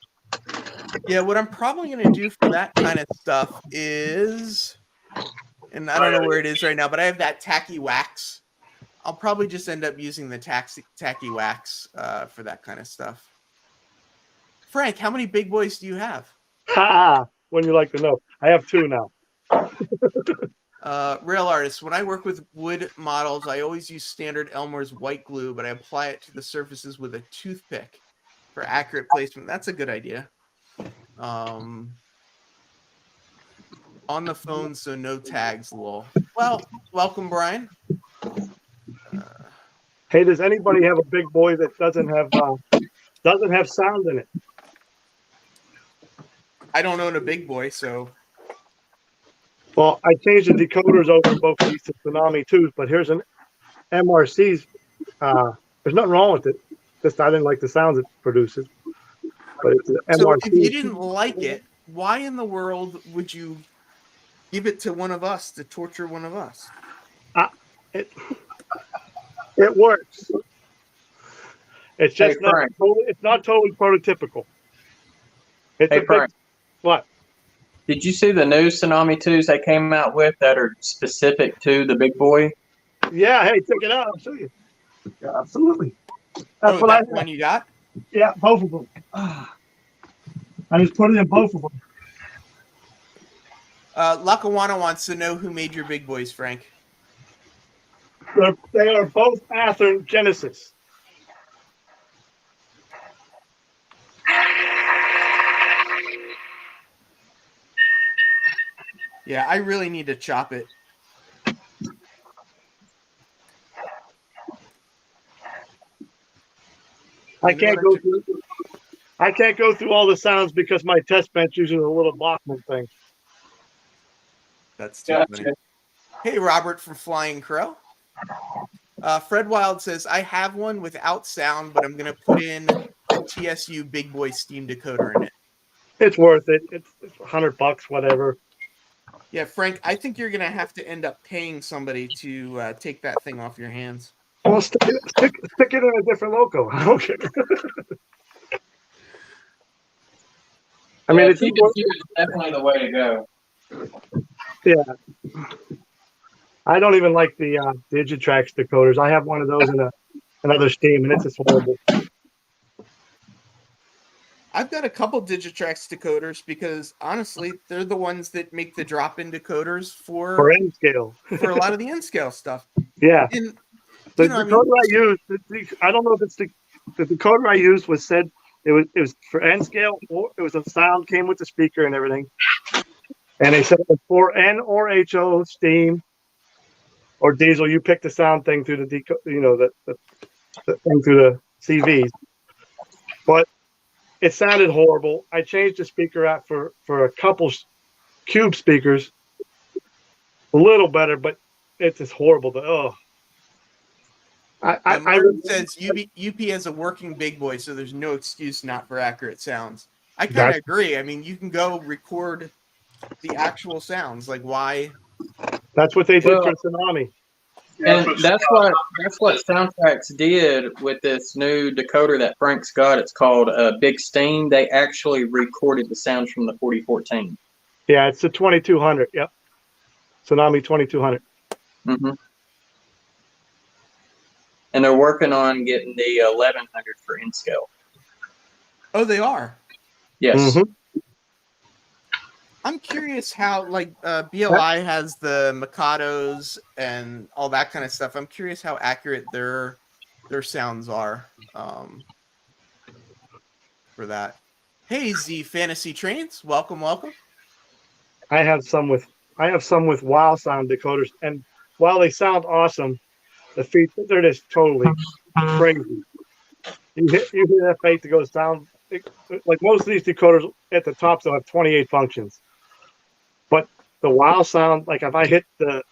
Yeah, what I'm probably going to do for that kind of stuff is, and I don't know where it is right now, but I have that tacky wax. I'll probably just end up using the tacky wax for that kind of stuff. Frank, how many big boys do you have?
Wouldn't you like to know? I have 2 now.
Rail artist, when I work with wood models, I always use standard Elmer's white glue, but I apply it to the surfaces with a toothpick for accurate placement. That's a good idea. On the phone, so no tags, lol. Well, welcome, Brian.
Hey, does anybody have a big boy that doesn't have sound in it?
I don't own a big boy, so.
Well, I changed the decoders over both of these to Tsunami 2s, but here's an MRC's. There's nothing wrong with it. Just I didn't like the sounds it produces. But it's an
So
MRC.
if you didn't like it, why in the world would you give it to one of us to torture one of us?
It works. It's just not totally prototypical. What?
Did you see the new Tsunami 2s they came out with that are specific to the big boy?
Yeah, hey, check it out. I'll show you. Yeah, absolutely. That's what
that's one you got?
Yeah, both of them. I just put it in both of them.
Lackawanna wants to know who made your big boys, Frank.
They are both Athearn Genesis.
Yeah, I really need to chop it.
I can't go through all the sounds because my test bench uses a little Bachman thing.
That's too funny. Hey, Robert from Flying Crow. Fred Wild says, I have one without sound, but I'm going to put in a TSU Big Boy Steam decoder in it.
It's worth it. It's $100, whatever.
Yeah, Frank, I think you're going to have to end up paying somebody to take that thing off your hands.
Well, stick it in a different loco. I don't care. I mean, it's
definitely the way to go.
Yeah. I don't even like the T-Trak decoders. I have one of those in another Steam, and it's just horrible.
I've got a couple T-Trak decoders because, honestly, they're the ones that make the drop-in decoders for
N-scale.
For a lot of the N-scale stuff.
Yeah.
And,
the decoder I used, I don't know if it's the decoder I used was said it was for N-scale, or it was a sound, came with the speaker and everything. And they said it was for N or HO, Steam, or diesel. You pick the sound thing through the the thing through the CVs. But it sounded horrible. I changed the speaker out for a couple cube speakers. A little better, but it's just horrible.
Martin says UP has a working big boy, so there's no excuse not for accurate sounds. I kind of agree. I mean, you can go record the actual sounds. Like why?
That's what they did
Well,
for Tsunami.
And that's what Soundtracks did with this new decoder that Frank's got. It's called Big Steam. They actually recorded the sounds from the 4014.
Yeah, it's the 2200. Yep. Tsunami 2200.
Mm-hmm. And they're working on getting the 1100 for in-scale.
Oh, they are.
Yes.
Mhm.
I'm curious how, like, BLI has the Mikados and all that kind of stuff. I'm curious how accurate their sounds are for that. Hey, Z Fantasy Trains, welcome.
I have some with wow sound decoders, and while they sound awesome, the features they're just totally crazy. You hear that fake to go sound like most of these decoders at the top, they'll have 28 functions. But the wow sound, like if I hit the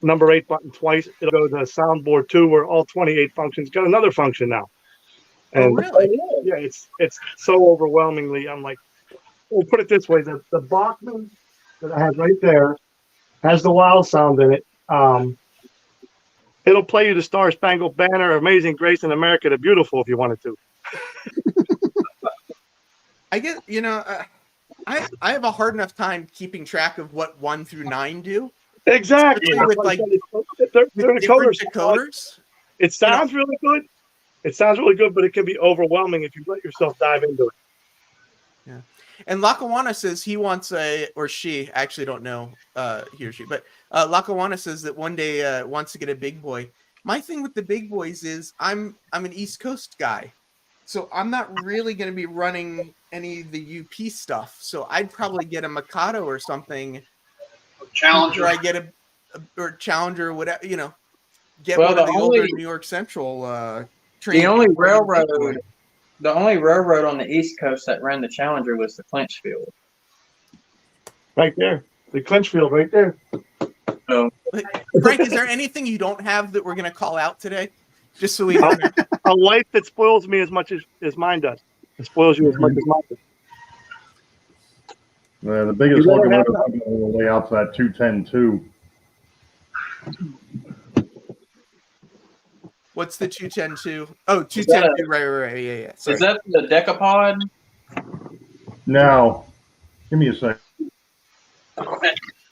number 8 button twice, it'll go to soundboard 2 where all 28 functions got another function now. And
really?
yeah, it's so overwhelmingly. I'm like, we'll put it this way: the Bachman that I have right there has the wow sound in it. It'll play you the Star Spangled Banner, Amazing Grace, and America the Beautiful if you wanted to.
I get, I have a hard enough time keeping track of what 1 through 9 do.
Exactly.
Especially with
Like,
like
they're
different
decoders.
decoders.
It sounds really good. It sounds really good, but it can be overwhelming if you let yourself dive into it.
Yeah. And Lackawanna says he wants or she, I actually don't know he or she, but Lackawanna says that one day wants to get a big boy. My thing with the big boys is I'm an East Coast guy, so I'm not really going to be running any of the UP stuff. So I'd probably get a Mikado or something.
Challenger.
Or I get or Challenger or whatever, get
Well,
one of the older
only-
New York Central
The only railroad on the East Coast that ran the Challenger was the Clinchfield.
Right there. The Clinchfield right there.
So
Frank, is there anything you don't have that we're going to call out today? Just so we know.
A life that spoils me as much as mine does. It spoils you as much as mine does.
The biggest locomotive I'm going to lay out's that 210-2.
What's the 210-2? Oh, 210-2, right. Yeah. Sorry.
is that the Decapod?
Now, give me a sec.
I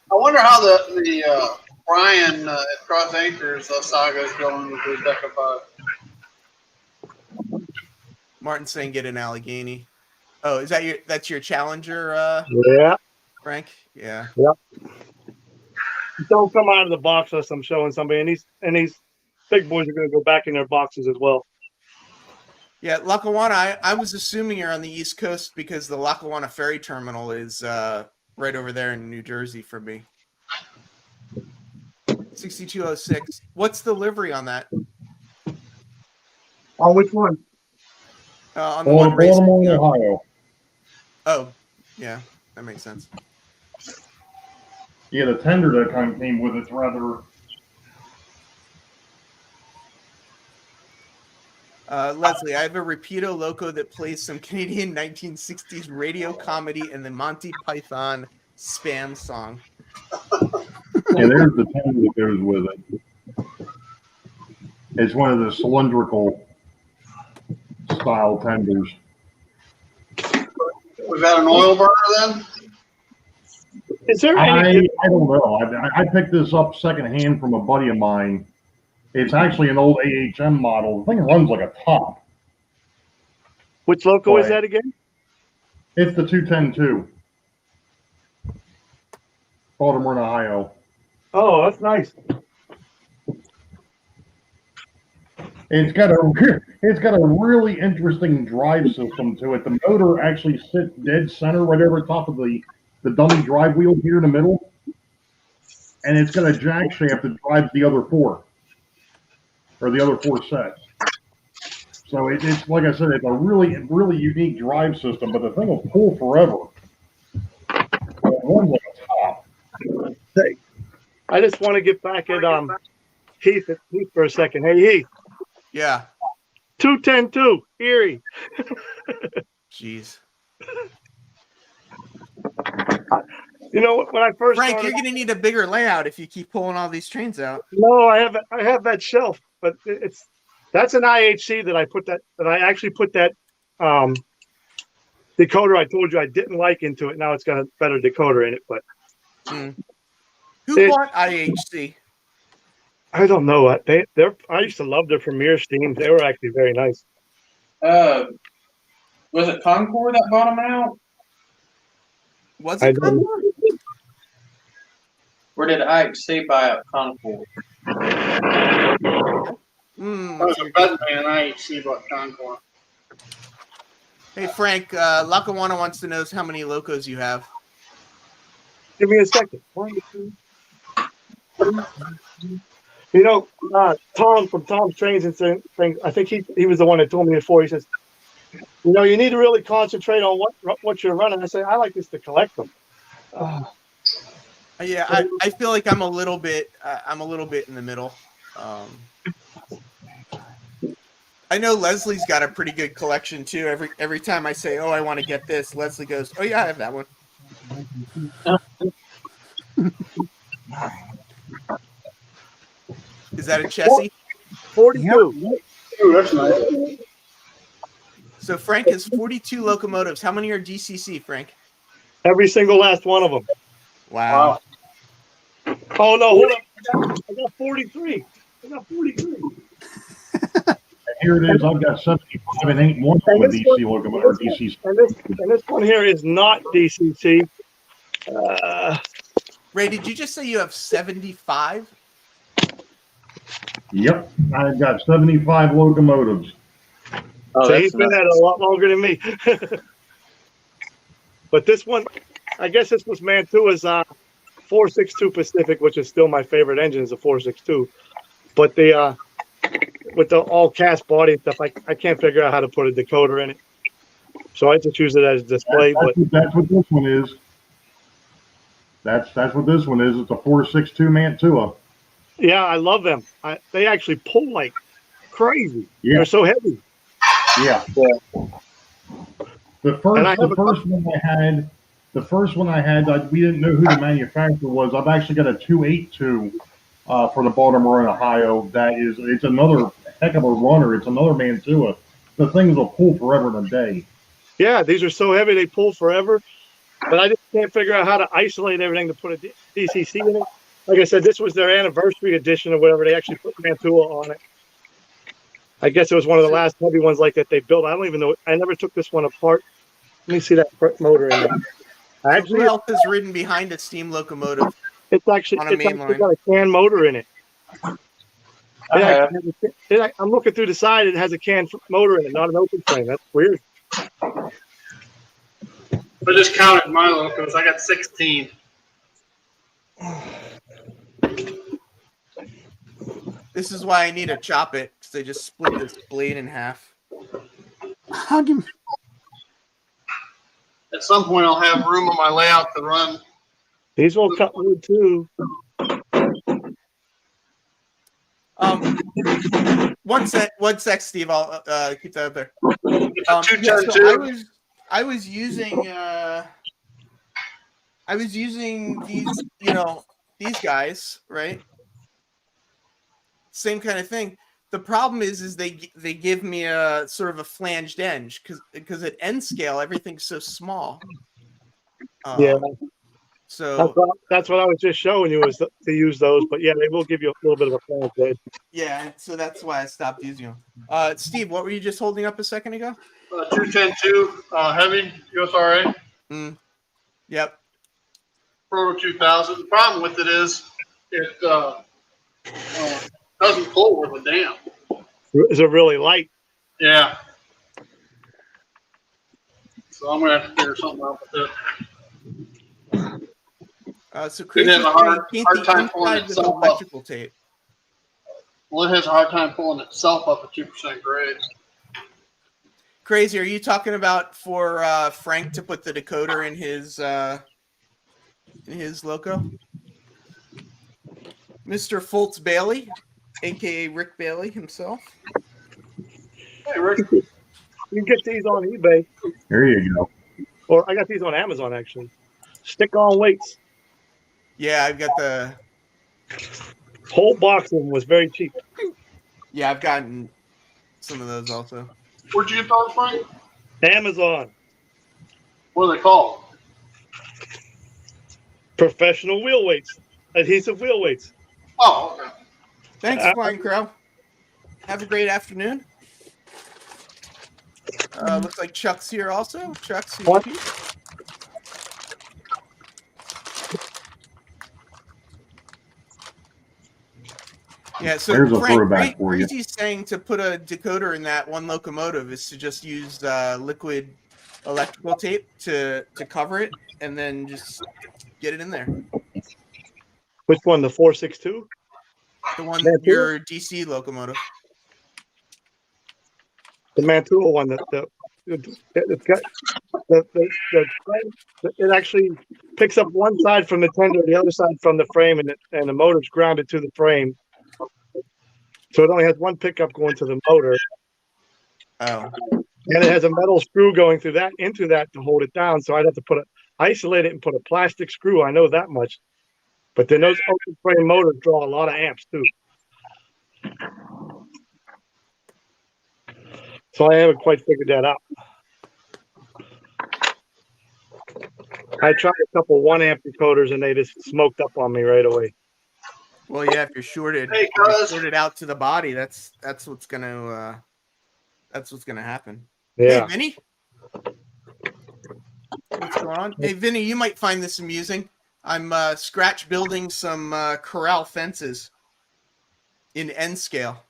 wonder how the Brian at Cross Anchors saga is going with the Decapod.
Martin's saying get an Allegheny. Oh, is that's your Challenger,
Yeah.
Frank? Yeah.
Don't come out of the box unless I'm showing somebody, and these big boys are going to go back in their boxes as well.
Yeah, Lackawanna, I was assuming you're on the East Coast because the Lackawanna Ferry Terminal is right over there in New Jersey for me. 6206. What's the livery on that?
On which one?
On the one
Baltimore,
racing.
Ohio.
Oh, yeah, that makes sense.
Yeah, the tender that kind of came with it's rather.
Leslie, I have a Rapido Loco that plays some Canadian 1960s radio comedy and the Monty Python spam song.
Yeah, there's the tender that goes with it. It's one of the cylindrical style tenders.
Was that an oil burner then?
Is there
I
any?
don't know. I picked this up secondhand from a buddy of mine. It's actually an old AHM model. The thing runs like a top.
Which loco is
Right.
that again?
It's the 210-2. Baltimore, Ohio.
Oh, that's nice.
It's got a really interesting drive system to it. The motor actually sits dead center right over top of the dummy drive wheel here in the middle, and it's got a jack shaft that drives the other four sets. So it's like I said, it's a really unique drive system, but the thing will pull forever. It runs like a top.
Hey, I just want to get back at Heath for a second. Hey, Heath.
Yeah.
210-2, Erie.
Jeez.
You know, when I first
Frank,
started,
you're gonna need a bigger layout if you keep pulling all these trains out.
no, I have that shelf, but that's an IHC that I actually put that decoder I told you I didn't like into it. Now it's got a better decoder in it, but
Who bought IHC?
I don't know what I used to love their Premier steams. They were actually very nice.
Was it Concord that bought them out?
Was it Concord?
Or did IHC buy out Concord?
That was a Batman IHC about Concord.
Hey Frank, Lackawanna wants to know how many locos you have.
Give me a second. 1, 2. You know, Tom from Tom's Trains and things. I think he was the one that told me before. He says, you know, you need to really concentrate on what you're running. I say, I like this to collect them.
Yeah, I feel like I'm a little bit in the middle. I know Leslie's got a pretty good collection too. Every time I say, "Oh, I want to get this," Leslie goes, "Oh yeah, I have that one." Is that a Chessie?
42.
Yep.
Ooh, that's nice.
So Frank has 42 locomotives. How many are DCC, Frank?
Every single last one of them.
Wow.
Oh no, hold up. I got 43. I got 43.
Here it is. I've got 75 and ain't one from a DC locomotive or DC.
And this one here is not DCC.
Ray, did you just say you have 75?
Yep, I've got 75 locomotives.
Oh,
So he's been at it a lot longer than me. But this one, I guess this was Mantua's 462 Pacific, which is still my favorite engine, is a 462. But the with the all cast body and stuff, I can't figure out how to put a decoder in it. So I just use it as a display.
That's what this one is. That's what this one is. It's a 462 Mantua.
Yeah, I love them. They actually pull like crazy.
Yeah.
They're so heavy.
Yeah. The first one I had, we didn't know who the manufacturer was. I've actually got a 282 for the Baltimore and Ohio. It's another heck of a runner. It's another Mantua. The things will pull forever and a day.
Yeah, these are so heavy they pull forever. But I just can't figure out how to isolate everything to put a DCC in it. Like I said, this was their anniversary edition or whatever. They actually put Mantua on it. I guess it was one of the last heavy ones like that they built. I don't even know. I never took this one apart. Let me see that motor in there.
Who else is ridden behind a steam locomotive?
It's actually
on a main line?
got a can motor in it. I'm looking through the side. It has a can motor in it, not an open frame. That's weird.
I just counted my locos. I got 16.
This is why I need to chop it, because they just split this blade in half.
How do
At some point, I'll have room on my layout to run.
These will cut wood too.
One sec, Steve. I'll keep that up there.
It's a
Yeah,
210
so I was using these, these guys, right? Same kind of thing. The problem is they give me a sort of a flanged end because at end scale everything's so small.
Yeah.
So
that's what I was just showing you, was to use those. But yeah, they will give you a little bit of a flanged edge.
yeah, so that's why I stopped using them. Steve, what were you just holding up a second ago?
210-2 heavy USRA.
Yep.
Proto 2000. The problem with it is it doesn't pull worth a damn.
Is it really light?
Yeah. So I'm gonna have to figure something out with it.
So Chris
has a hard time pulling
inside with
itself up.
electrical tape.
Well, it has a hard time pulling itself up at 2% grade.
Crazy, are you talking about for Frank to put the decoder in his loco? Mr. Fultz Bailey, aka Rick Bailey himself.
Hey, Rick.
You can get these on eBay,
There you go.
or I got these on Amazon actually. stick-on weights.
Yeah, I've got the.
Whole box of them was very cheap.
Yeah, I've gotten some of those also.
Where'd you get those, Frank?
Amazon.
What are they called?
Professional wheel weights. Adhesive wheel weights.
Oh, okay.
Thanks, Flying Crow. Have a great afternoon. Looks like Chuck's here also. Chuck's here.
What?
Yeah, so
There's a
Frank,
throwback for you.
Crazy's saying to put a decoder in that one locomotive is to just use liquid electrical tape to cover it and then just get it in there.
Which one? The 462?
The one,
Mantua?
your DC locomotive.
The Mantua one. It's got it actually picks up one side from the tender, the other side from the frame, and the motor's grounded to the frame. So it only has one pickup going to the motor.
Oh.
And it has a metal screw going through that into that to hold it down. So I'd have to isolate it and put a plastic screw. I know that much. But then those open frame motors draw a lot of amps too. So I haven't quite figured that out. I tried a couple 1 amp decoders and they just smoked up on me right away.
Well, yeah, if you're shorted,
Hey,
if you're
cuz.
shorted out to the body, that's what's gonna happen.
Yeah.
Hey, Vinny, what's going on? Hey, Vinny, you might find this amusing. I'm scratch building some Corral fences in N scale.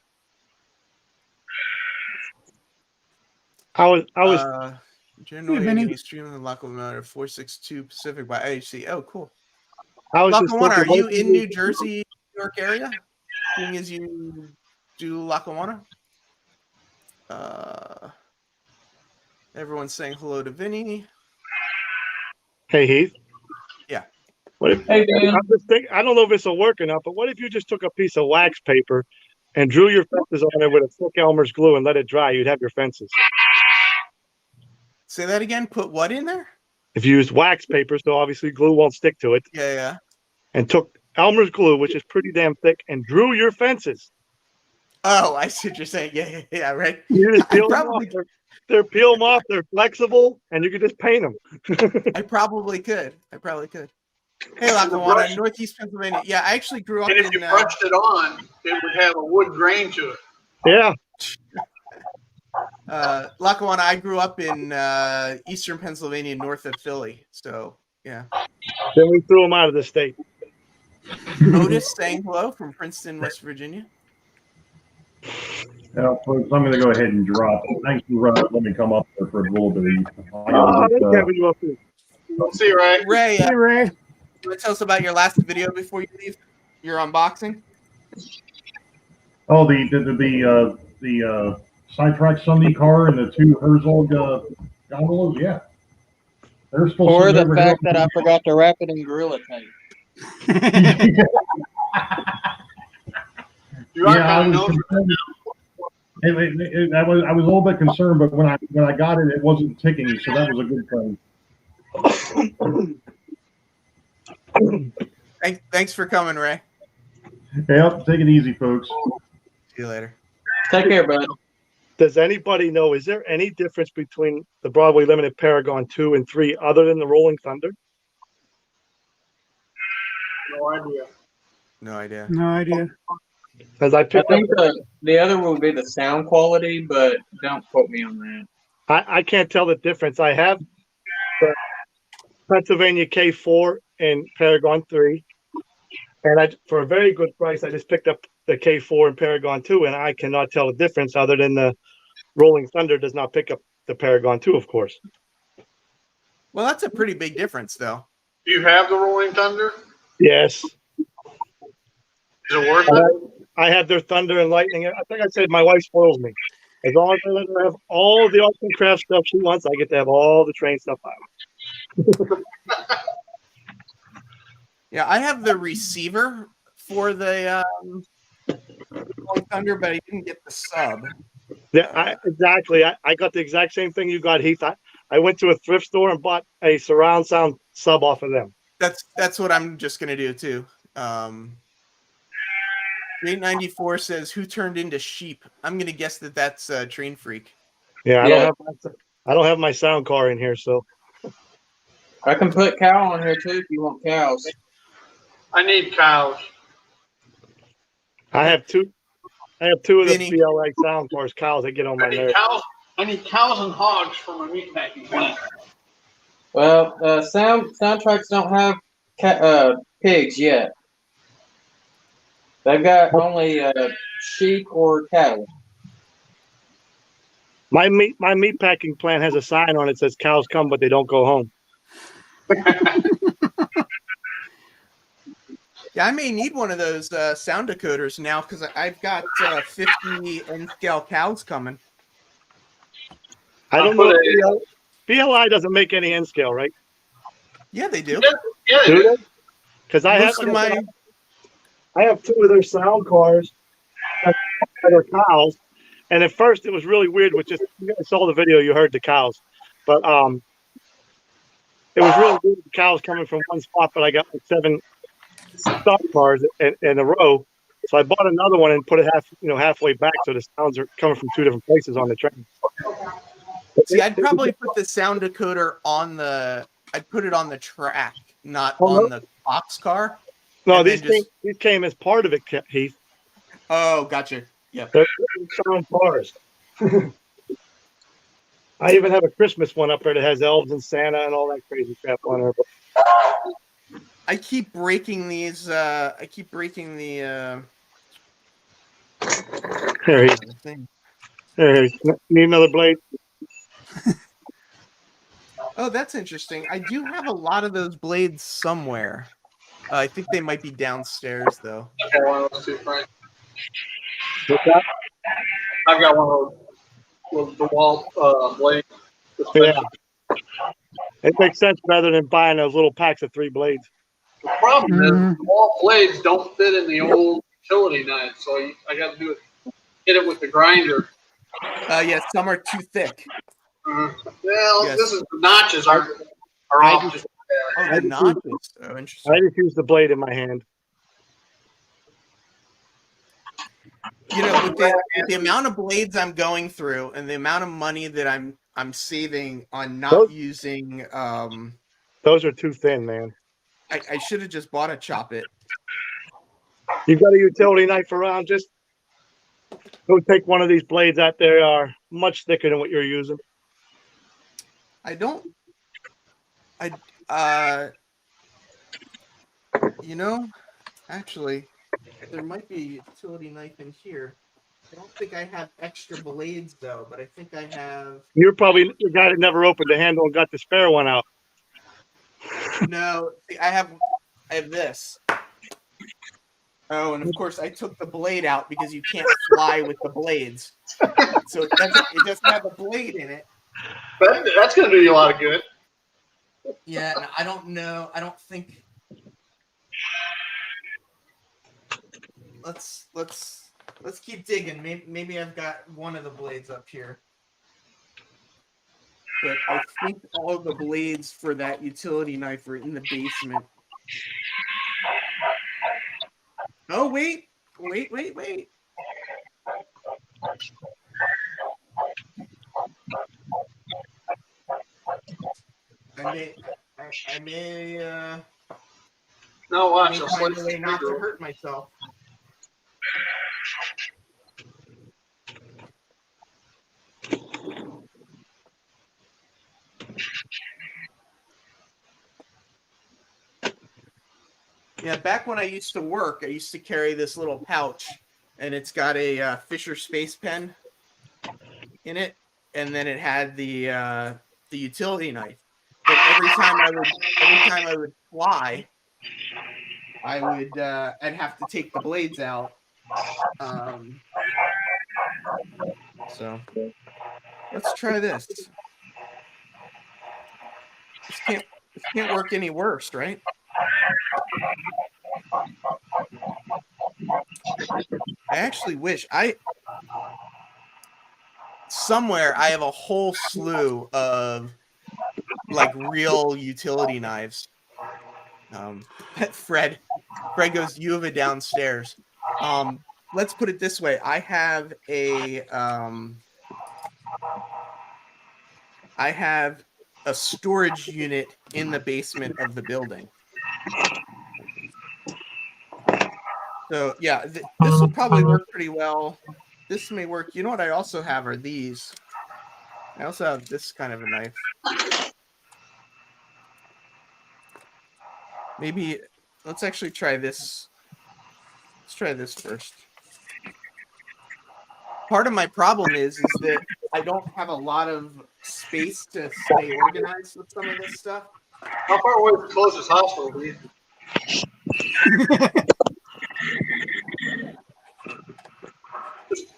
I was
Generally,
Vinny.
getting stream on the locomotive 462 Pacific by IHC. Oh, cool.
I was just
Lackawanna, are
thinking,
you in New Jersey, New York area? Seeing as you do Lackawanna? Everyone's saying hello to Vinny.
Hey Heath.
Yeah.
What if,
Hey, Dan.
I'm just thinking, I don't know if this will work or not, but what if you just took a piece of wax paper and drew your fences on it with a thick Elmer's glue and let it dry? You'd have your fences.
Say that again. Put what in there?
If you used wax paper, so obviously glue won't stick to it,
Yeah.
and took Elmer's glue, which is pretty damn thick, and drew your fences.
Oh, I see what you're saying. Yeah, right.
You just peel them
probably-
off. They're peel them off. They're flexible, and you can just paint them.
I probably could. Hey, Lackawanna, Northeast Pennsylvania. Yeah, I actually grew up
And if you brushed it on, it would have a wood grain to it.
Yeah.
Lackawanna, I grew up in eastern Pennsylvania, north of Philly. So, yeah.
Then we threw them out of the state.
Otis saying hello from Princeton, West Virginia.
Yeah, folks, I'm going to go ahead and drop. Thanks for letting me come up there for a little bit.
See you, Ray.
Ray,
Hey, Ray.
you want to tell us about your last video before you leave? Your unboxing?
Oh, the T-Trak Sunday car and the 2 Herzog gondolas. Yeah, they're supposed
Or
to
the
never
fact
help.
that I forgot to wrap it in Gorilla Tape.
You are
Yeah, I
kind
was
of
concerned. I was a little bit concerned, but when I got it, it wasn't ticking, so that was a good thing.
Thanks for coming, Ray.
Yep, take it easy, folks.
See you later.
Take care, bud.
Does anybody know, is there any difference between the Broadway Limited Paragon 2 and 3 other than the Rolling Thunder?
no idea.
No idea.
No idea.
Because I
I
picked up,
think the other would be the sound quality, but don't quote me on that.
I can't tell the difference. I have the Pennsylvania K4 and Paragon 3. And for a very good price, I just picked up the K4 and Paragon 2, and I cannot tell the difference other than the Rolling Thunder does not pick up the Paragon 2, of course.
Well, that's a pretty big difference, though.
Do you have the Rolling Thunder?
Yes.
Is it worth it?
I have their Thunder and Lightning. I think I said my wife spoils me. As long as I let her have all the art and craft stuff she wants, I get to have all the train stuff out.
Yeah, I have the receiver for the Rolling Thunder, but I didn't get the sub.
Yeah, exactly. I got the exact same thing you got, Heath. I went to a thrift store and bought a surround sound sub off of them.
That's what I'm just gonna do too. 894 says, "Who turned into sheep?" I'm gonna guess that that's Train Freak.
Yeah,
Yeah.
I don't have my sound car in here, so
I can put cow on here too if you want cows.
I need cows.
I have two of the
Vinny.
BLA sound cars. Cows that get on my nerves.
I need cows and hogs for my meat packing plant.
Well, soundtracks don't have pigs yet. They've got only sheep or cattle.
My meat packing plant has a sign on it that says cows come, but they don't go home.
Yeah, I may need one of those sound decoders now because I've got 50 N-scale cows coming.
I don't know. BLI doesn't make any N scale, right?
Yeah, they do.
Yeah,
Do they? Because I
Most of my
have two of their sound cars that are cows, and at first it was really weird. With just you guys saw the video, you heard the cows, but it was really weird. The cows coming from one spot, but I got like 7 stock cars in a row. So I bought another one and put it halfway back, so the sounds are coming from 2 different places on the train.
see. I'd probably put the sound decoder on the. I'd put it on the track, not
Oh, no.
on the box car.
No,
And
these
then
these came as part of it, Heath.
Oh, gotcha. Yep.
They're sound cars. I even have a Christmas one up there that has elves and Santa and all that crazy crap on there. But
I keep breaking these. I keep breaking the
here, Heath.
thing.
Here, need another blade?
Oh, that's interesting. I do have a lot of those blades somewhere. I think they might be downstairs, though.
I've got one of those too, Frank.
What's that?
I've got one of the wall blade.
Yeah. It makes sense rather than buying those little packs of 3 blades.
The problem is the wall blades don't fit in the old utility knife, so I got to hit it with the grinder.
Yeah, some are too thick.
Well,
Yes.
this is the notches are off. Just,
Oh, the notches. Oh, interesting.
I just use the blade in my hand.
You know, with the amount of blades I'm going through and the amount of money that I'm saving on not using,
Those are too thin, man.
I should have just bought a Chop It.
You got a utility knife around? Just go take one of these blades out there. They are much thicker than what you're using.
I don't. You know, actually, there might be a utility knife in here. I don't think I have extra blades though, but I think I have.
You're probably the guy that never opened the handle and got the spare one out.
No, see, I have this. Oh, and of course I took the blade out because you can't fly with the blades. So it doesn't have a blade in it.
that's going to do you a lot of good.
Yeah, and I don't know. I don't think. Let's keep digging. Maybe I've got one of the blades up here. But I think all of the blades for that utility knife are in the basement. Oh, wait. I may
No, watch.
may find a way not to hurt myself. Yeah, back when I used to work, I used to carry this little pouch, and it's got a Fisher Space Pen in it, and then it had the utility knife. But every time I would fly, I'd have to take the blades out. So let's try this. This can't work any worse, right? I actually wish somewhere I have a whole slew of like real utility knives. Fred goes, you have a downstairs. Let's put it this way. I have a storage unit in the basement of the building. So yeah, this will probably work pretty well. This may work. You know what I also have are these. I also have this kind of a knife. Maybe let's actually try this. Let's try this first. Part of my problem is that I don't have a lot of space to stay organized with some of this stuff.
How far away is the closest hospital, Lee?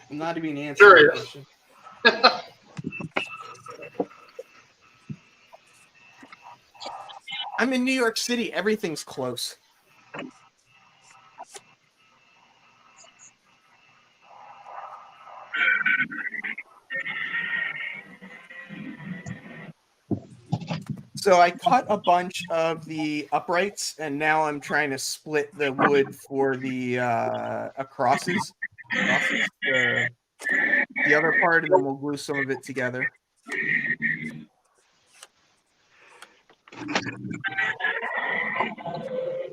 I'm not even answering the question. I'm in New York City. Everything's close. So I cut a bunch of the uprights, and now I'm trying to split the wood for the crosses. The other part, and then we'll glue some of it together.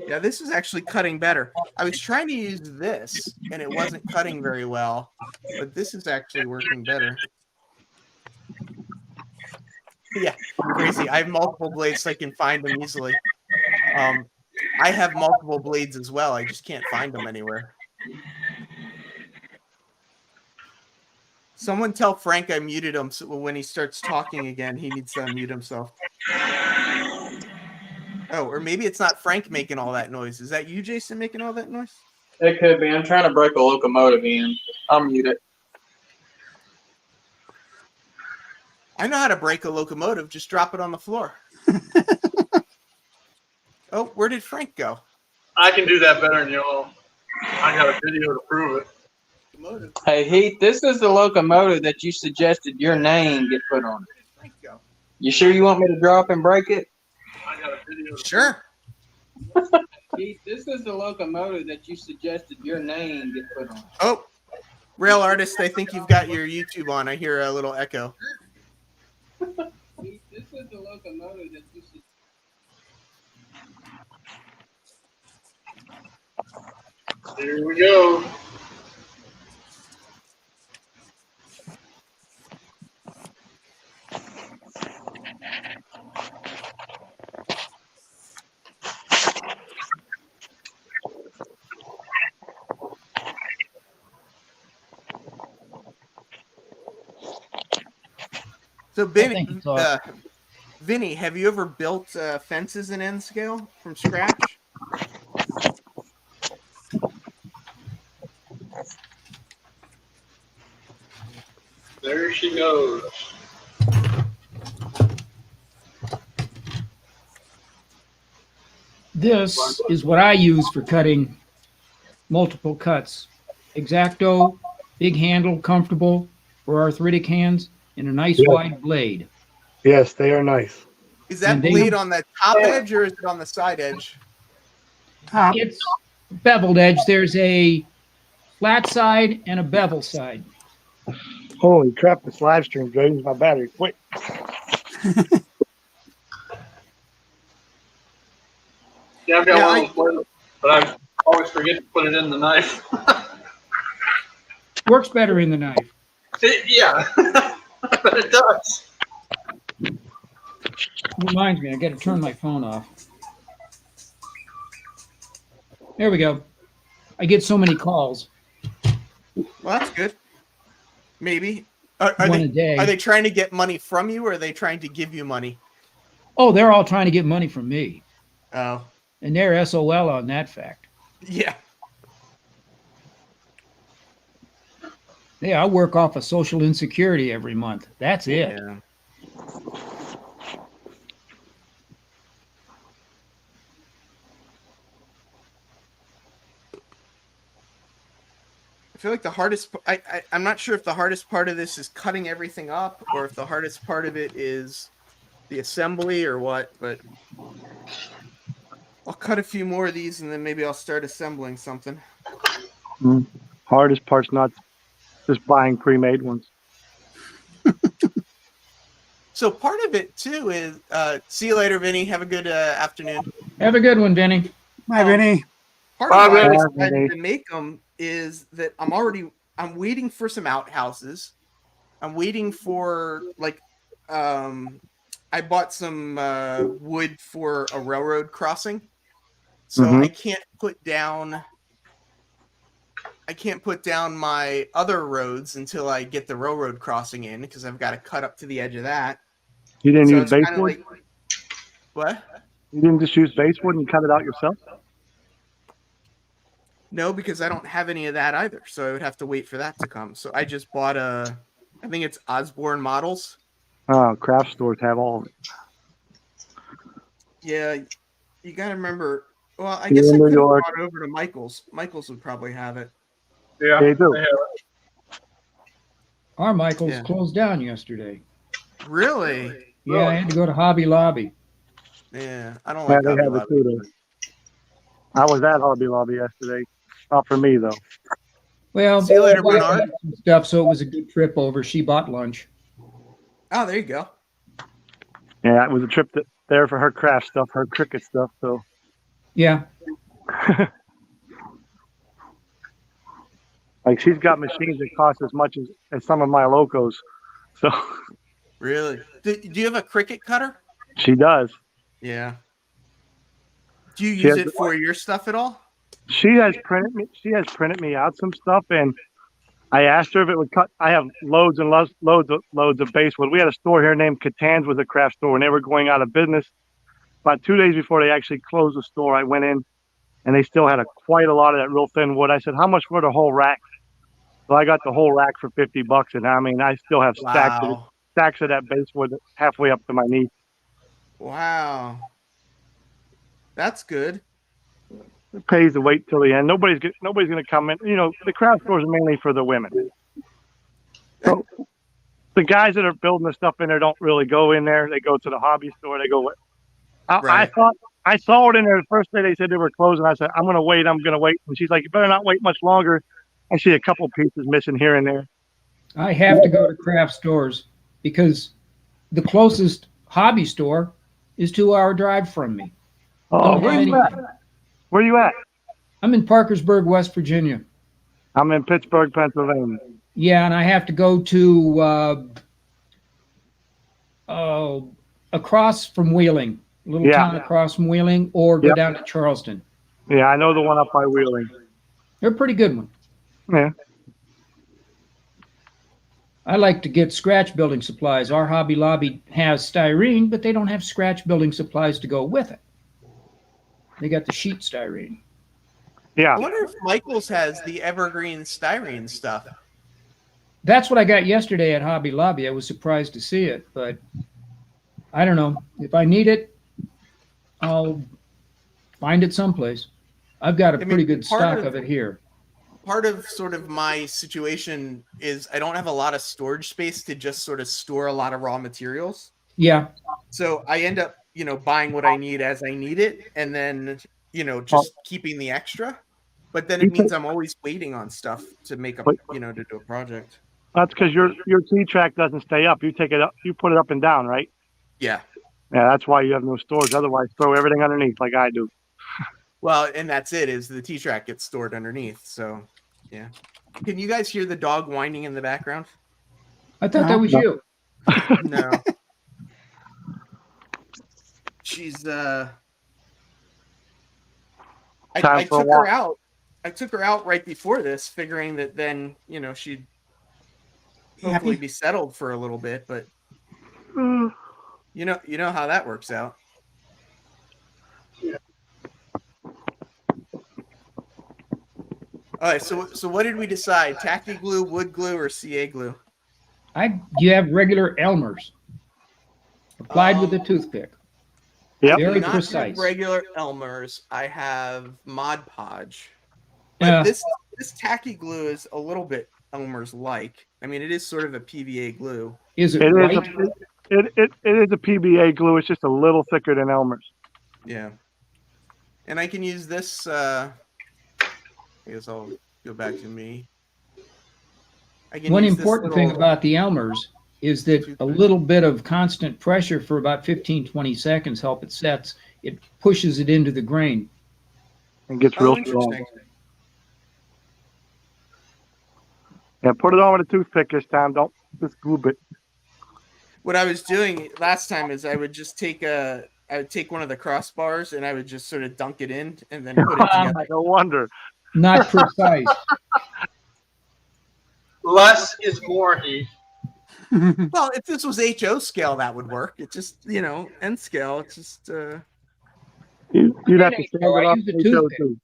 Yeah, this is actually cutting better. I was trying to use this, and it wasn't cutting very well, but this is actually working better. Yeah, crazy. I have multiple blades, so I can find them easily. I have multiple blades as well. I just can't find them anywhere. Someone tell Frank I muted him, so when he starts talking again, he needs to unmute himself. Oh, or maybe it's not Frank making all that noise. Is that you, Jason, making all that noise?
It could be. I'm trying to break a locomotive in. I'll mute it.
I know how to break a locomotive. Just drop it on the floor. Oh, where did Frank go?
I can do that better than y'all. I got a video to prove it.
Hey, Heath, this is the locomotive that you suggested your name get put on.
Where did Frank go?
You sure you want me to drop and break it?
I got a video.
Sure.
Heath, this is the locomotive that you suggested your name get put on.
Oh, Rail Artist, I think you've got your YouTube on. I hear a little echo.
Heath, this is the locomotive that you suggested.
Here we go.
So, Vinny, have you ever built fences in N scale from scratch?
There she goes.
This is what I use for cutting multiple cuts. X-Acto, big handle, comfortable for arthritic hands, and a nice wide blade.
Yes, they are nice.
Is that blade on the top edge or is it on the side edge?
It's beveled edge. There's a flat side and a bevel side.
Holy crap, this live stream drains my battery quick.
Yeah, I've got one of those blades, but I always forget to put it in the knife.
Works better in the knife.
Yeah, but it does.
Reminds me, I got to turn my phone off. There we go. I get so many calls.
Well, that's good. Maybe. Are
One a day.
they trying to get money from you, or are they trying to give you money?
Oh, they're all trying to get money from me.
Oh.
And they're SOL on that fact.
Yeah.
Yeah, I work off of Social Insecurity every month. That's it.
Yeah. I feel like the hardest, I'm not sure if the hardest part of this is cutting everything up or if the hardest part of it is the assembly or what, but I'll cut a few more of these and then maybe I'll start assembling something.
Hardest part's not just buying pre-made ones.
So part of it too is see you later, Vinny. Have a good afternoon.
Have a good one, Vinny.
Bye, Vinny.
Part of why I
Vinny.
decided to make them is that I'm waiting for some outhouses. I'm waiting for I bought some wood for a railroad crossing. So I can't put down my other roads until I get the railroad crossing in because I've got to cut up to the edge of that.
You didn't
So
use
it's
base
kinda
wood?
What?
You didn't just use base wood and cut it out yourself?
No, because I don't have any of that either. So I would have to wait for that to come. So I just bought I think it's Osborne Models.
Oh, craft stores have all of it.
Yeah, you got to remember. Well, I
You're
guess I
in New
could have
York.
brought it over to Michael's. Michael's would probably have it.
Yeah,
They do.
they have it.
Our Michael's
Yeah.
closed down yesterday.
Really?
Yeah, I had to go to Hobby Lobby.
Yeah, I don't
Yeah,
like
they
Hobby
have it
Lobby.
too. I was at Hobby Lobby yesterday. Not for me, though.
Well,
See you later,
my wife
Bernard.
had some stuff, so it was a good trip over. She bought lunch.
Oh, there you go.
Yeah, it was a trip there for her craft stuff, her cricket stuff. So,
Yeah.
like, she's got machines that cost as much as some of my locos. So,
Really? Do you have a cricket cutter?
she does.
Yeah. Do you
She
use
has-
it for your stuff at all?
She has printed me out some stuff, and I asked her if it would cut. I have loads and loads of basewood. We had a store here named Catan's, was a craft store, and they were going out of business. About 2 days before they actually closed the store, I went in, and they still had quite a lot of that real thin wood. I said, "How much for the whole rack?" So I got the whole rack for $50, and I mean, I still have stacks
Wow.
of that basewood halfway up to my knee.
Wow. That's good.
It pays to wait till the end. Nobody's going to come in. You know, the craft stores are mainly for the women. So the guys that are building the stuff in there don't really go in there. They go to the hobby store. They go.
Right.
I saw it in there the first day they said they were closing. I said, I'm going to wait. And she's like, you better not wait much longer. I see a couple pieces missing here and there.
I have to go to craft stores because the closest hobby store is 2-hour drive from me.
Oh,
Don't
where
have
you at?
anything.
Where you at?
I'm in Parkersburg, West Virginia.
I'm in Pittsburgh, Pennsylvania.
Yeah, and I have to go to across from Wheeling, a little town across from Wheeling, or go down to Charleston.
Yeah, I know the one up by Wheeling.
They're a pretty good one.
Yeah.
I like to get scratch building supplies. Our Hobby Lobby has styrene, but they don't have scratch building supplies to go with it. They got the sheet styrene.
Yeah.
I wonder if Michael's has the evergreen styrene stuff.
That's what I got yesterday at Hobby Lobby. I was surprised to see it, but I don't know. If I need it, I'll find it someplace. I've got a pretty good stock of it here.
Part of sort of my situation is I don't have a lot of storage space to just sort of store a lot of raw materials.
Yeah.
So I end up, buying what I need as I need it, and then, just keeping the extra. But then it means I'm always waiting on stuff to make to do a project.
That's because your T-Trak doesn't stay up. You take it up, you put it up and down, right?
Yeah.
Yeah, that's why you have no storage. Otherwise, throw everything underneath like I do.
Well, and that's it, is the T-Trak gets stored underneath. So, yeah. Can you guys hear the dog whining in the background?
I thought that was you.
No. She's I took her out. I took her out right before this, figuring that then, she'd hopefully be settled for a little bit, but you know how that works out. All right, so what did we decide? Tacky glue, wood glue, or CA glue?
You have regular Elmer's applied with a toothpick.
Yep.
Very
Not
precise.
Regular Elmer's. I have Mod Podge. But this tacky glue is a little bit Elmer's like. I mean, it is sort of a PVA glue.
Is it
It
white?
It is a PBA glue. It's just a little thicker than Elmer's.
Yeah. And I can use this. I guess I'll go back to me.
One important thing about the Elmer's is that a little bit of constant pressure for about 15, 20 seconds help it sets. It pushes it into the grain.
And gets real strong. Yeah, put it on with a toothpick this time. Don't just glue it.
What I was doing last time is I would just take one of the crossbars and I would just sort of dunk it in and then put it together.
No wonder.
Not precise.
Less is more, Heath.
Well, if this was HO scale, that would work. It's just, N scale. It's just.
You'd have to stand it off HO too.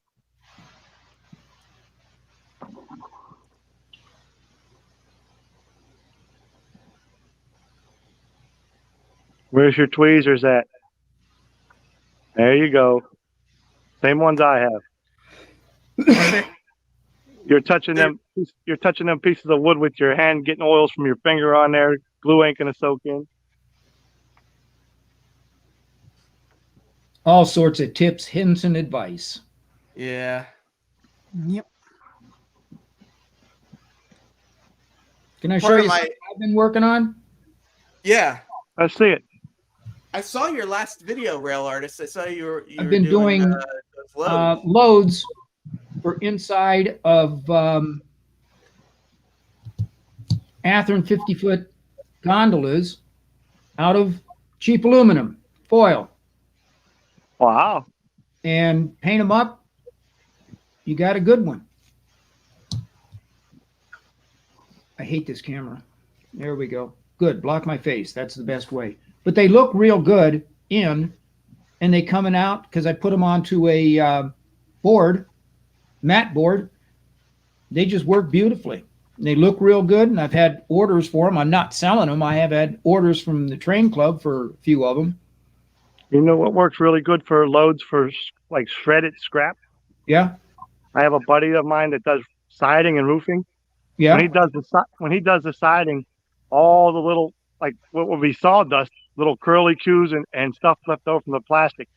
Where's your tweezers at? There you go. Same ones I have. You're touching them. You're touching them pieces of wood with your hand, getting oils from your finger on there. Glue ain't gonna soak in.
All sorts of tips, hints, and advice.
Yeah.
Yep.
Can I show you what I've been working on?
Yeah.
I see it.
I saw your last video, Rail Artist. I saw you
I've been doing loads for inside of Athearn 50-foot gondolas out of cheap aluminum foil.
Wow.
And paint them up. You got a good one. I hate this camera. There we go. Good. Block my face. That's the best way. But they look real good in, and they coming out because I put them onto a board, mat board. They just work beautifully. They look real good, and I've had orders for them. I'm not selling them. I have had orders from the train club for a few of them.
You know what works really good for loads for like shredded scrap?
Yeah.
I have a buddy of mine that does siding and roofing.
Yeah.
When he does the siding, all the little, like what would be sawdust, little curly cues and stuff left over from the plastic.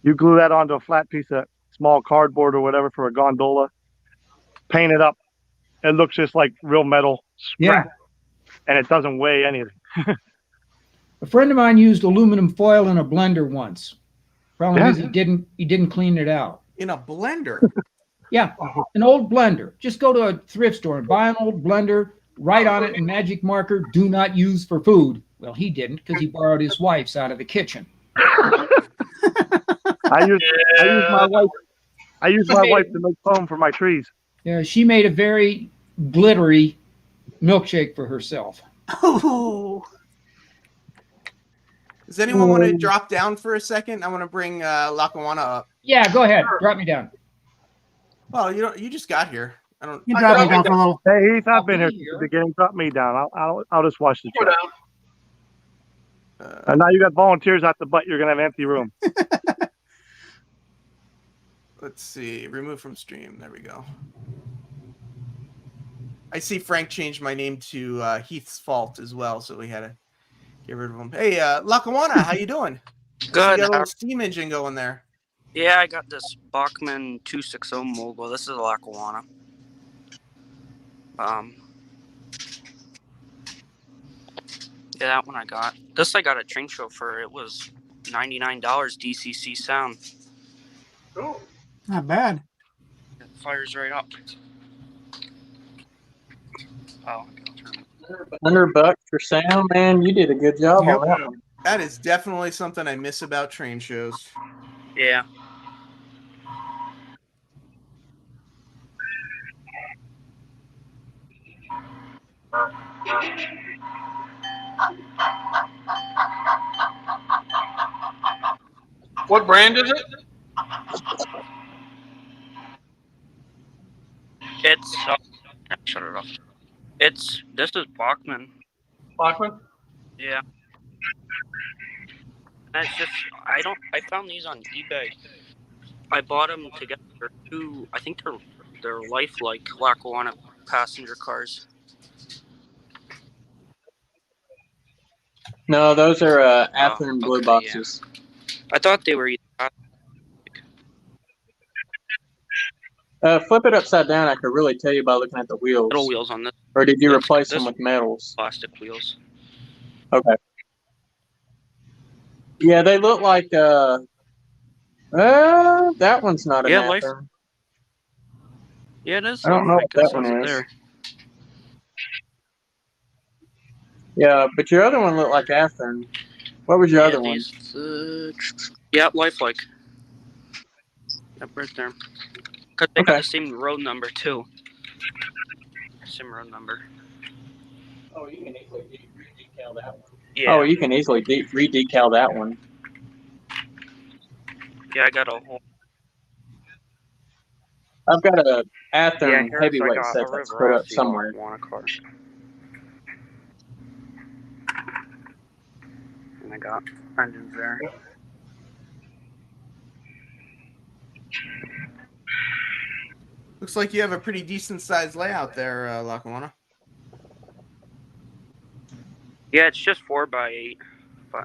You glue that onto a flat piece of small cardboard or whatever for a gondola, paint it up. It looks just like real metal scrap. Yeah. And it doesn't weigh anything.
A friend of mine used aluminum foil in a blender once. Problem is he didn't clean it out.
In a blender?
Yeah, an old blender. Just go to a thrift store and buy an old blender, write on it in magic marker, "Do not use for food." Well, he didn't because he borrowed his wife's out of the kitchen.
I use my wife to make foam for my trees.
Yeah, she made a very glittery milkshake for herself.
Oh.
Does anyone want to drop down for a second? I want to bring Lackawanna up.
Yeah, go ahead. Drop me down.
Well, you just got here. I don't.
You drop me down for a little.
Hey, Heath, I've been here since the beginning. Drop me down. I'll just watch the chat. And now you got volunteers out the butt. You're gonna have an empty room.
Let's see. Remove from stream. There we go. I see Frank changed my name to Heath's Fault as well, so we had to get rid of him. Hey, Lackawanna, how you doing?
Good.
You got a little steam engine going there.
Yeah, I got this Bachmann 260 mogul. This is a Lackawanna. Yeah, that one I got. This I got at Train Show for, it was $99 DCC sound.
Cool.
Not bad.
It fires right up. Oh,
$100 for sound, man. You did a good job on that one.
That is definitely something I miss about train shows.
Yeah.
What brand is it?
It's shut it off. This is Bachmann.
Bachmann?
Yeah. And it's just I found these on eBay. I bought them together for two. I think they're lifelike Lackawanna passenger cars.
No, those are Athearn blue
okay,
boxes.
Yeah. I thought they were.
Flip it upside down. I could really tell you by looking at the wheels.
Metal wheels on this.
Or did you replace them with metals?
Plastic wheels.
Okay. Yeah, they look like that one's not an Athearn.
Yeah, it is.
I don't know what that one is.
There.
Yeah, but your other one looked like Athearn. What was your other one?
Yeah, lifelike. Yep, right there. Because they got the same road number too. Same road number.
Oh, you can easily re-decal that one.
Yeah.
Oh, you can easily re-decal that one.
Yeah, I got a whole.
I've got a Athearn heavyweight set that's put up somewhere.
And I got engines there.
Looks like you have a pretty decent sized layout there, Lackawanna.
Yeah, it's just 4x8, but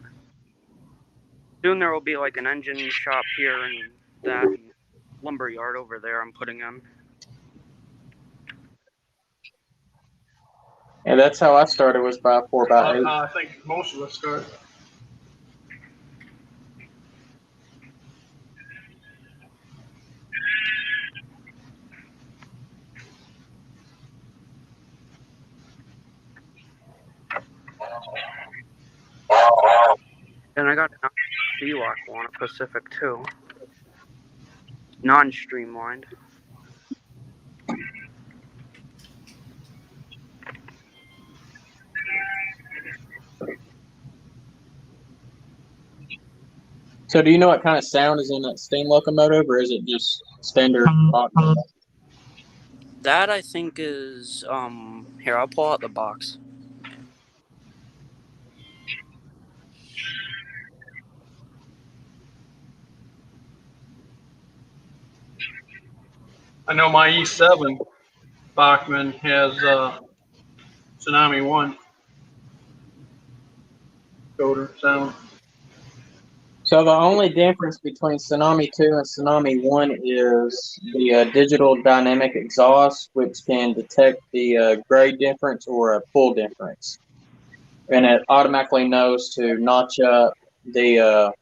soon there will be like an engine shop here and that lumber yard over there I'm putting in.
Yeah, that's how I started, was by 4x8.
I think most of us start.
And I got an D-Lock one at Pacific too. Non-streamlined.
So do you know what kind of sound is in that steam locomotive, or is it just standard box?
That I think is here, I'll pull out the box.
I know my E7 Bachman has Tsunami 1 coder sound.
So the only difference between Tsunami 2 and Tsunami 1 is the digital dynamic exhaust, which can detect the grade difference or a pull difference. And it automatically knows to notch up the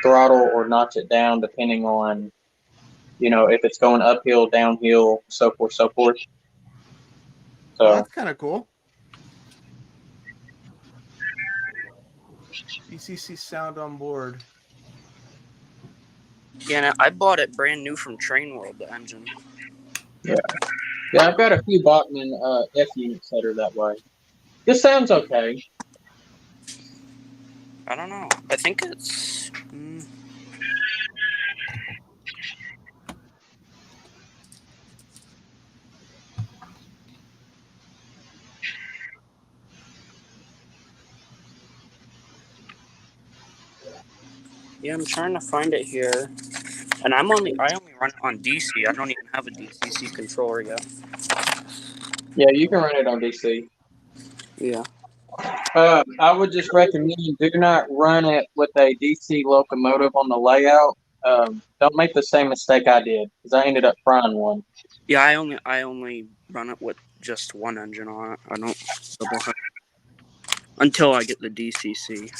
throttle or notch it down depending on, you know, if it's going uphill, downhill, so forth, so forth. So
well, that's kind of cool. BCC sound on board.
Yeah, I bought it brand new from Train World, the engine.
Yeah, I've got a few Bachman F units that are that way. This sounds okay.
I don't know. I think it's... Yeah, I'm trying to find it here. And I only run it on DC. I don't even have a DCC controller yet.
Yeah, you can run it on DC.
Yeah.
I would just recommend do not run it with a DC locomotive on the layout. Don't make the same mistake I did, because I ended up frying one.
Yeah, I only run it with just one engine on it. I don't double head until I get the DCC.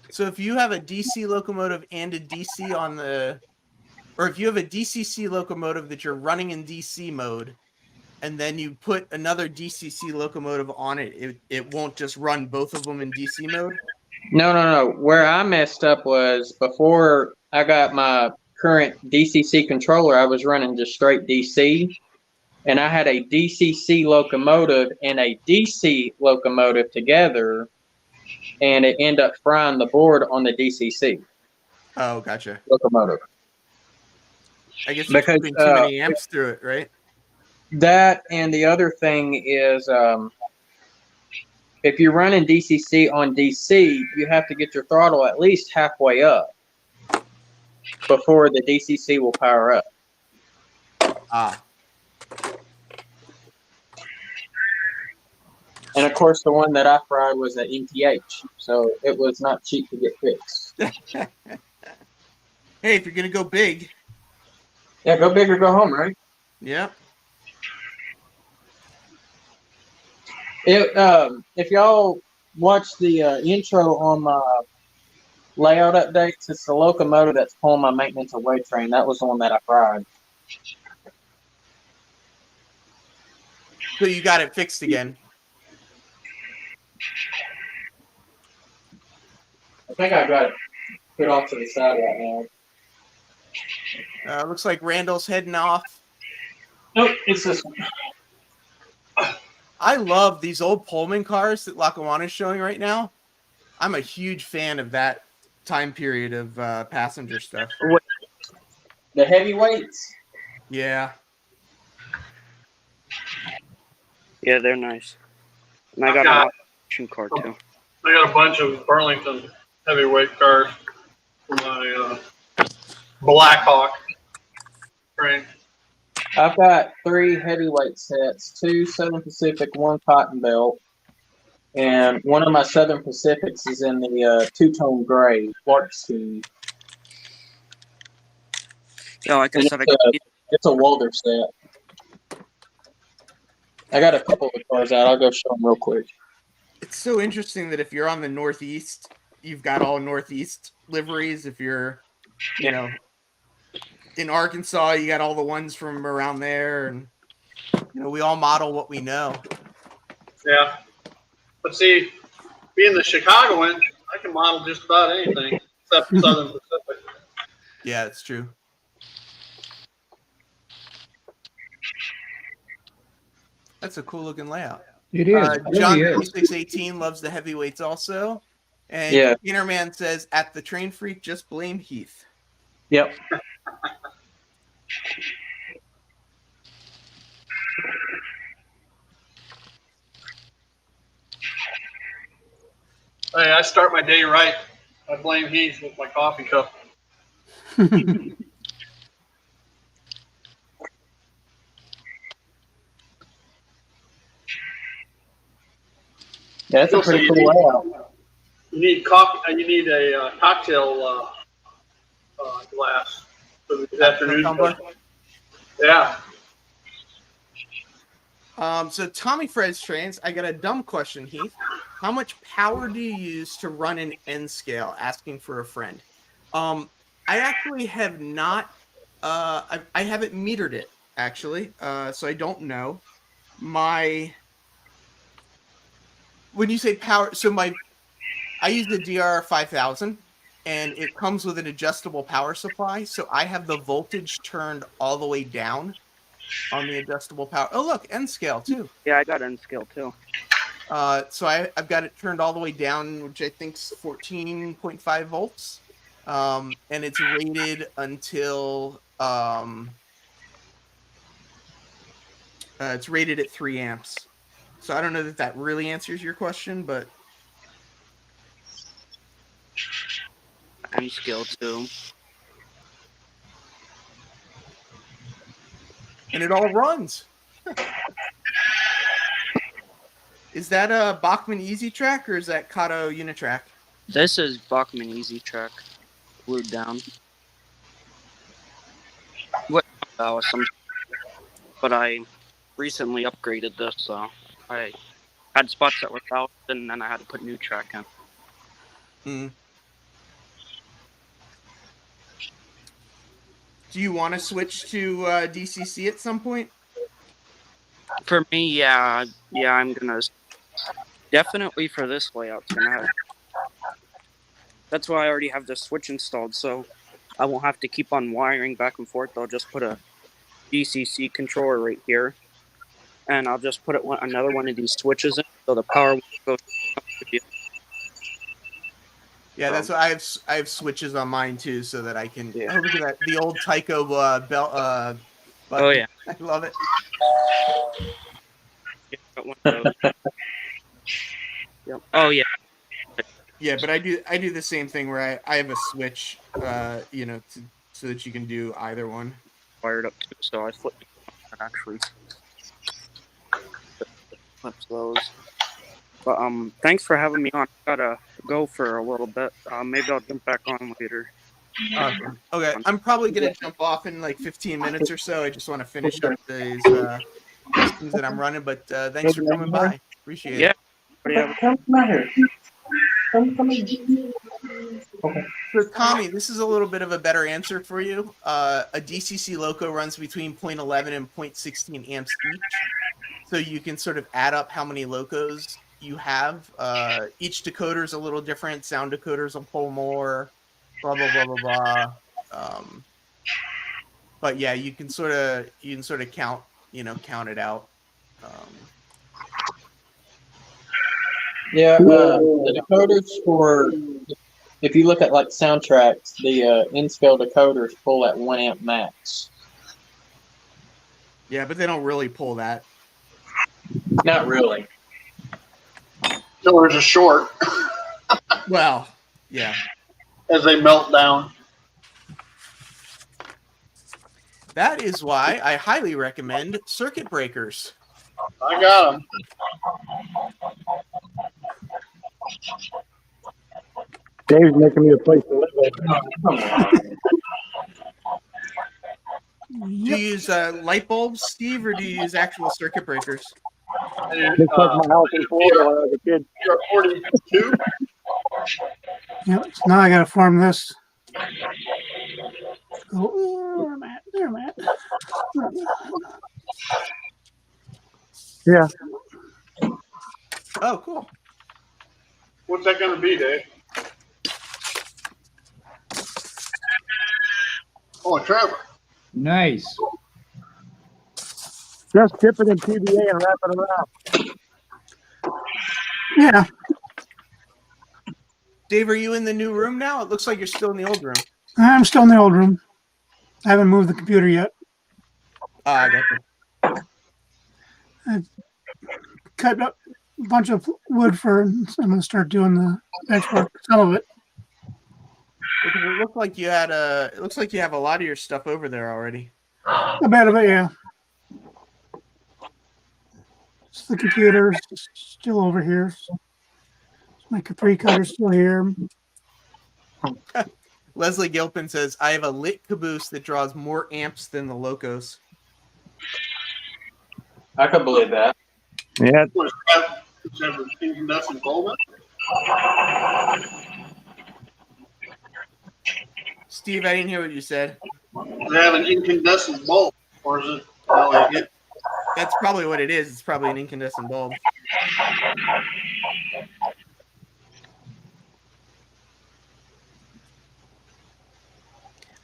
So if you have a DC locomotive and a DC on the, or if you have a DCC locomotive that you're running in DC mode, and then you put another DCC locomotive on it, it won't just run both of them in DC mode?
No. Where I messed up was before I got my current DCC controller, I was running just straight DC. And I had a DCC locomotive and a DC locomotive together, and it ended up frying the board on the DCC.
Oh, gotcha.
Locomotive.
I guess you're putting too many amps through it, right?
That, and the other thing is, if you're running DCC on DC, you have to get your throttle at least halfway up before the DCC will power up.
Ah.
And of course, the one that I fried was at MTH, so it was not cheap to get fixed.
Hey, if you're gonna go big,
Yeah, go big or go home, right?
yeah.
If y'all watch the intro on my layout updates, it's the locomotive that's pulling my maintenance away train. That was the one that I fried.
So you got it fixed again.
I think I got it put off to the side right now.
Looks like Randall's heading off.
Nope, it's this one.
I love these old Pullman cars that Lackawanna's showing right now. I'm a huge fan of that time period of passenger stuff.
The heavyweights?
Yeah.
Yeah, they're nice. And I got a Junction car too.
I got a bunch of Burlington heavyweight cars for my Blackhawk train.
I've got 3 heavyweight sets, 2 Southern Pacific, 1 Cotton Belt, and one of my Southern Pacifics is in the two-tone gray, Clark scheme.
Yeah, like I said,
It's a Walder set. I got a couple of cars out. I'll go show them real quick.
It's so interesting that if you're on the Northeast, you've got all Northeast liveries. If you're, you know, in Arkansas, you got all the ones from around there, and we all model what we know.
Yeah, but see, being the Chicagoan, I can model just about anything except Southern Pacific.
Yeah, it's true. That's a cool looking layout.
It is.
John
It really is.
3618 loves the heavyweights also. And
Yeah.
Innerman says, at the train freak, just blame Heath.
Yep.
Hey, I start my day right. I blame Heath with my coffee cup.
That's a pretty cool layout.
You need coffee. You need a cocktail glass for this afternoon. Yeah.
So Tommy Fred's trains, I got a dumb question, Heath. How much power do you use to run an N scale? Asking for a friend. I actually have not. I haven't metered it actually, so I don't know. When you say power, so I use the DR5000, and it comes with an adjustable power supply. So I have the voltage turned all the way down on the adjustable power. Oh, look, N scale too.
Yeah, I got N scale too.
So I've got it turned all the way down, which I think is 14.5 volts. And it's rated until it's rated at 3 amps. So I don't know that really answers your question, but
N scale too.
And it all runs. Is that a Bachmann Easy Track or is that Kato Unitrack?
This is Bachmann Easy Track, glued down. What awesome? But I recently upgraded this, so I had spots that were 1,000, and then I had to put new track in.
Do you want to switch to DCC at some point?
For me, yeah, I'm gonna definitely for this layout. That's why I already have the switch installed, so I won't have to keep on wiring back and forth. I'll just put a DCC controller right here, and I'll just put another one of these switches in, so the power won't go.
Yeah, that's what I have switches on mine too, so that I can.
Yeah.
Oh, look at that! The old Tyco belt. Button.
Oh yeah,
I love it.
Yeah, got one of those. Yep. Oh yeah.
Yeah, but I do the same thing where I have a switch, so that you can do either one.
Wired up too, so I flipped it actually. Flips those. But thanks for having me on. I gotta go for a little bit. Maybe I'll jump back on later.
Awesome. Okay, I'm probably gonna jump off in like 15 minutes or so. I just want to finish up these things that I'm running. But thanks for coming by. Appreciate
Yeah.
it.
Come here. Come here. Okay.
So Tommy, this is a little bit of a better answer for you. A DCC loco runs between 0.11 and 0.16 amps each. So you can sort of add up how many locos you have. Each decoder is a little different. Sound decoders will pull more, blah, blah, blah, blah, blah. But yeah, you can sort of count it out.
Yeah, the decoders for, if you look at like soundtracks, the in-scale decoders pull at 1 amp max.
Yeah, but they don't really pull that.
Not really.
So there's a short
Well, yeah.
as they melt down.
That is why I highly recommend circuit breakers.
I got them.
Dave's making me a place to live at.
Do you use light bulbs, Steve, or do you use actual circuit breakers?
Looks like my house in Florida when I was a kid.
You're 42.
Yep. So now I got to form this. Oh, where am I at? There I'm at.
Yeah.
Oh, cool.
What's that going to be, Dave? Oh, Trevor.
Nice.
Just dip it in PVA and wrap it around.
Yeah.
Dave, are you in the new room now? It looks like you're still in the old room.
I'm still in the old room. I haven't moved the computer yet.
I got you.
I cut up a bunch of wood for. I'm going to start doing the export, some of it.
Because it looks like you had It looks like you have a lot of your stuff over there already.
A bit of it, yeah. It's the computer still over here. My Capri cutter's still here.
Leslie Gilpin says, I have a lit caboose that draws more amps than the locos.
I could believe that.
Yeah.
What's that? Is that an incandescent bulb?
Steve, I didn't hear what you said.
Does it have an incandescent bulb? Or is it LED?
That's probably what it is. It's probably an incandescent bulb.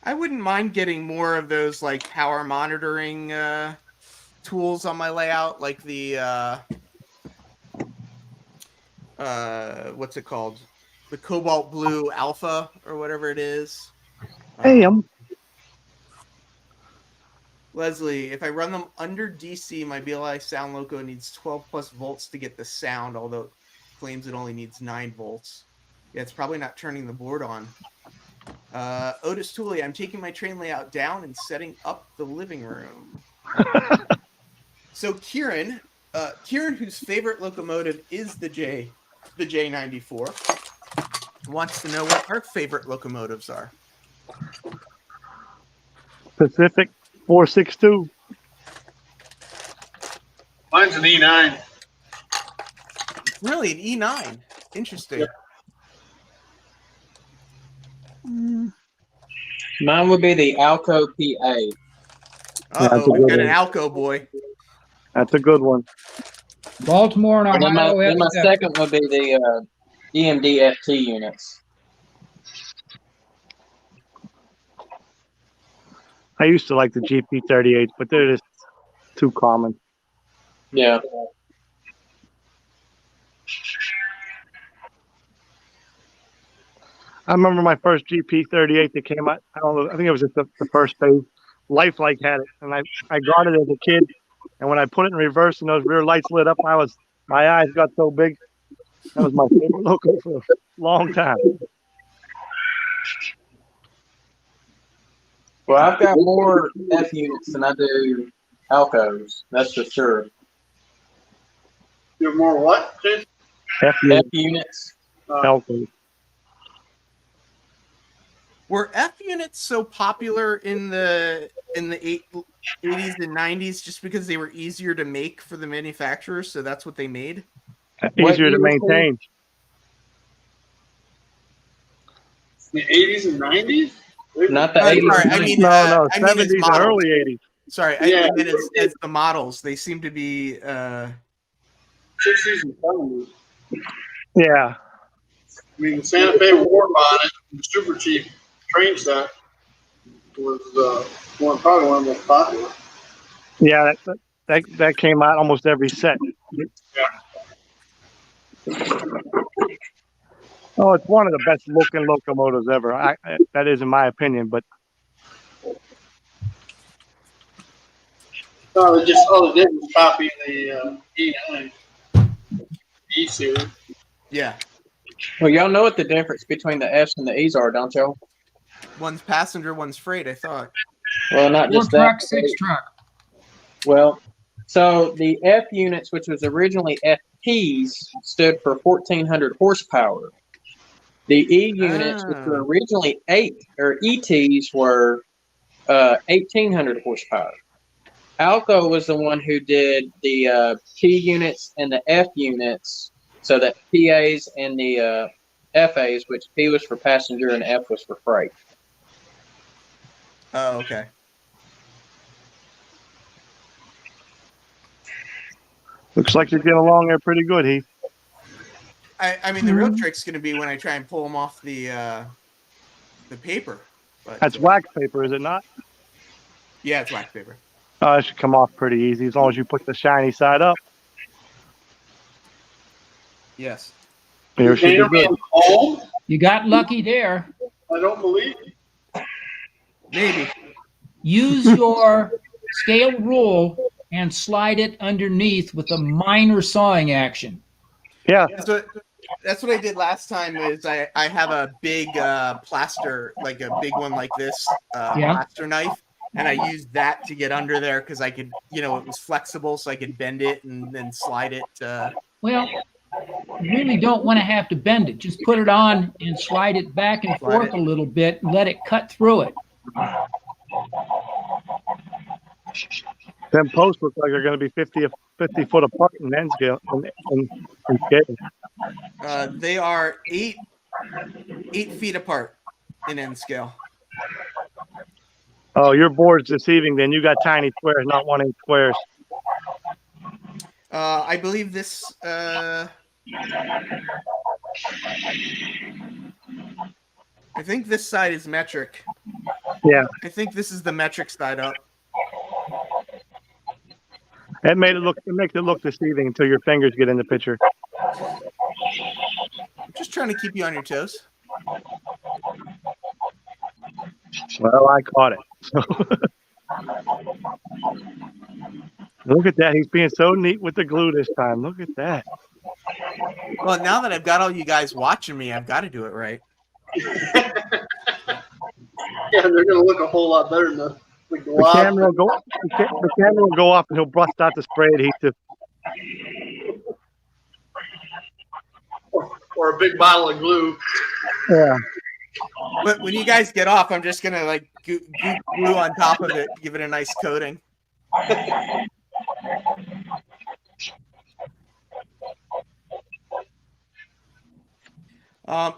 I wouldn't mind getting more of those like power monitoring tools on my layout, like the what's it called? The Cobalt Blue Alpha or whatever it is.
Hey,
Leslie, if I run them under DC, my BLI Sound Loco needs 12 plus volts to get the sound, although it claims it only needs 9 volts. Yeah, it's probably not turning the board on. Otis Tooley, I'm taking my train layout down and setting up the living room. So Kieran, whose favorite locomotive is the J94, wants to know what our favorite locomotives are.
Pacific 462.
Mine's an E9.
Really, an E9. Interesting.
Mm,
Mine would be the Alco PA.
Uh-oh, we got an Alco boy.
That's a good one.
Baltimore and
And then my,
Ohio.
then my second would be the EMD FT units.
I used to like the GP38s, but they're just too common.
Yeah.
I remember my first GP38 that came out. I don't know. I think it was just the first phase. Lifelike had it, and I got it as a kid. And when I put it in reverse and those rear lights lit up, my eyes got so big. That was my favorite loco for a long time.
Well, I've got more F units than I do Alcos. That's for sure.
You have more what, Jason?
F
F
unit.
units.
Okay.
Were F units so popular in the 80s and 90s just because they were easier to make for the manufacturers, so that's what they made?
What
Easier to
year was it?
maintain.
The 80s and 90s?
Not the
Sorry,
80s. and
I
90s.
mean,
No,
I mean as
70s and
models.
early 80s.
Sorry,
Yeah.
I meant as the models. They seem to be
60s and 70s.
Yeah.
I mean, the Santa Fe War Bonnet, the Super Chief train set was probably one of the most popular.
Yeah, that came out almost every set. Oh, it's one of the best looking locomotives ever. That is in my opinion, but
No, they just all they did was copy the E9 E series.
yeah.
Well, y'all know what the difference between the F's and the E's are, don't y'all?
One's passenger, one's freight, I thought.
Well, not
Four
just
truck,
that.
6 truck.
Well, so the F units, which was originally FPs, stood for 1,400 horsepower. The E units, which were originally ETs, were 1,800 horsepower. Alco was the one who did the P units and the F units, so that PAs and the FAs, which P was for passenger and F was for freight.
Oh, okay.
looks like you're getting along there pretty good, Heath.
I mean, the real trick's going to be when I try and pull them off the paper. But,
That's wax paper, is it not?
Yeah, it's wax paper.
Oh, it should come off pretty easy as long as you put the shiny side up.
Yes.
Here should be good.
Home?
You got lucky there.
I don't believe it.
Maybe.
Use your scale rule and slide it underneath with a minor sawing action.
Yeah.
That's what I did last time. Is I have a big plaster, like a big one like this, plaster knife, and I used that to get under there because I could, it was flexible, so I could bend it and then slide it.
Well, you really don't want to have to bend it. Just put it on and slide it back and forth a little bit and let it cut through it.
Them posts look like they're going to be 50 foot apart in end scale. In scale.
They are 8 feet apart in end scale.
Oh, your board's deceiving. Then you got tiny squares, not 1 inch squares.
I believe this. I think this side is metric.
Yeah.
I think this is the metric side up.
It makes it look deceiving until your fingers get in the picture.
I'm just trying to keep you on your toes.
Well, I caught it. So. Look at that. He's being so neat with the glue this time. Look at that.
Well, now that I've got all you guys watching me, I've got to do it right.
Yeah, they're going to look a whole lot better than the
camera will go. The camera will go off, and he'll bust out the spray adhesive.
Or a big bottle of glue.
Yeah.
But when you guys get off, I'm just gonna like glue on top of it, give it a nice coating.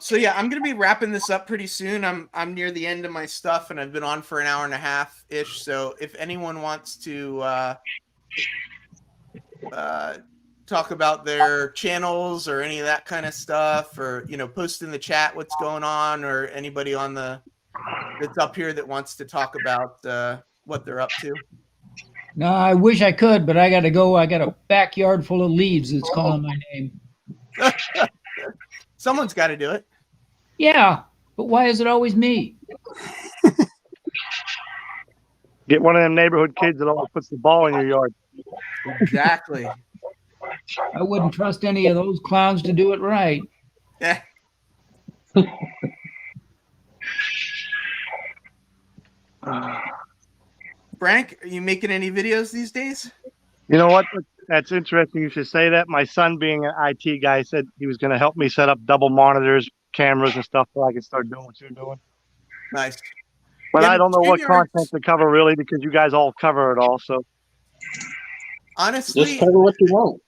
So yeah, I'm gonna be wrapping this up pretty soon. I'm near the end of my stuff, and I've been on for an hour and a half ish. So if anyone wants to talk about their channels or any of that kind of stuff, or post in the chat what's going on, or anybody on that's up here that wants to talk about what they're up to.
No, I wish I could, but I got to go. I got a backyard full of leaves that's calling my name.
Someone's got to do it.
Yeah, but why is it always me?
Get one of them neighborhood kids that always puts the ball in your yard.
Exactly.
I wouldn't trust any of those clowns to do it right.
Yeah. Frank, are you making any videos these days?
You know what? That's interesting. You should say that. My son, being an IT guy, said he was going to help me set up double monitors, cameras, and stuff so I can start doing what you're doing.
Nice.
But
Yeah,
I don't know what
StreamYard's-
content to cover really, because you guys all cover it all. So
honestly,
Just cover what you want.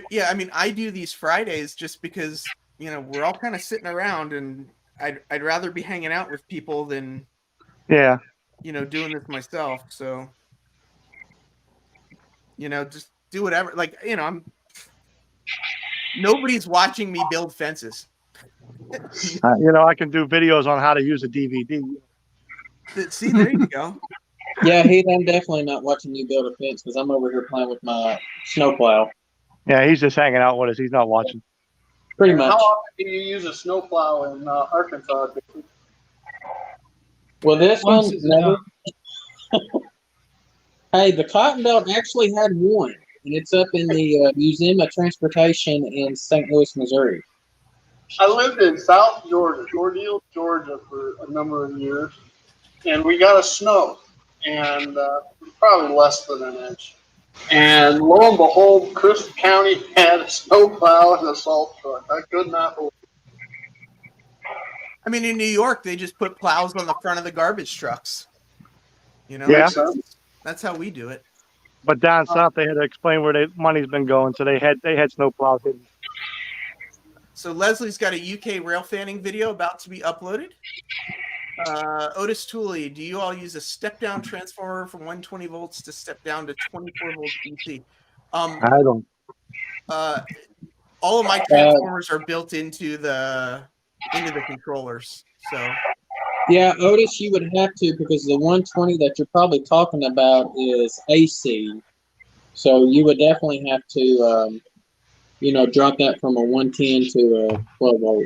yeah, I mean, I do these Fridays just because we're all kind of sitting around, and I'd rather be hanging out with people than
yeah,
doing this myself. So just do whatever. Like nobody's watching me build fences.
I can do videos on how to use a DVD.
See, there you go.
Yeah, Heath, I'm definitely not watching you build a fence because I'm over here playing with my snowplow.
Yeah, he's just hanging out with us. He's not watching.
Pretty much.
How often do you use a snowplow in Arkansas?
Well, this
Once
one
is
never.
enough.
Hey, the Cotton Belt actually had one, and it's up in the Museum of Transportation in St. Louis, Missouri.
I lived in South Georgia, Cordele, Georgia, for a number of years, and we got a snow, and probably less than an inch. And lo and behold, Crystal County had a snowplow and a salt truck. I could not believe it.
I mean, in New York, they just put plows on the front of the garbage trucks.
Yeah.
Makes sense.
That's how we do it.
But down south, they had to explain where money's been going, so they had snowplows hidden.
So Leslie's got a UK rail fanning video about to be uploaded. Otis Tooley, do you all use a step-down transformer from 120 volts to step down to 24 volts DC?
I don't.
All of my transformers are built into the controllers. So
Yeah, Otis, you would have to because the 120 that you're probably talking about is AC. So you would definitely have to, drop that from a 110 to a 12 volt.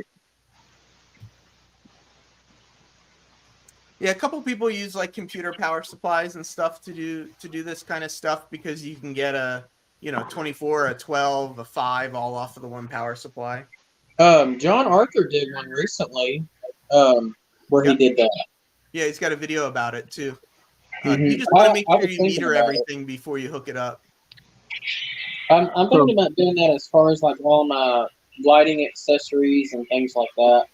yeah, a couple people use like computer power supplies and stuff to do this kind of stuff because you can get a 24, a 12, a 5 all off of the one power supply.
John Arthur did one recently where he did that.
Yeah, he's got a video about it too.
Mhm.
You just want to make
I
sure
was
you
thinking
meter
about it.
everything before you hook it up.
I'm thinking about doing that as far as like all my lighting accessories and things like that.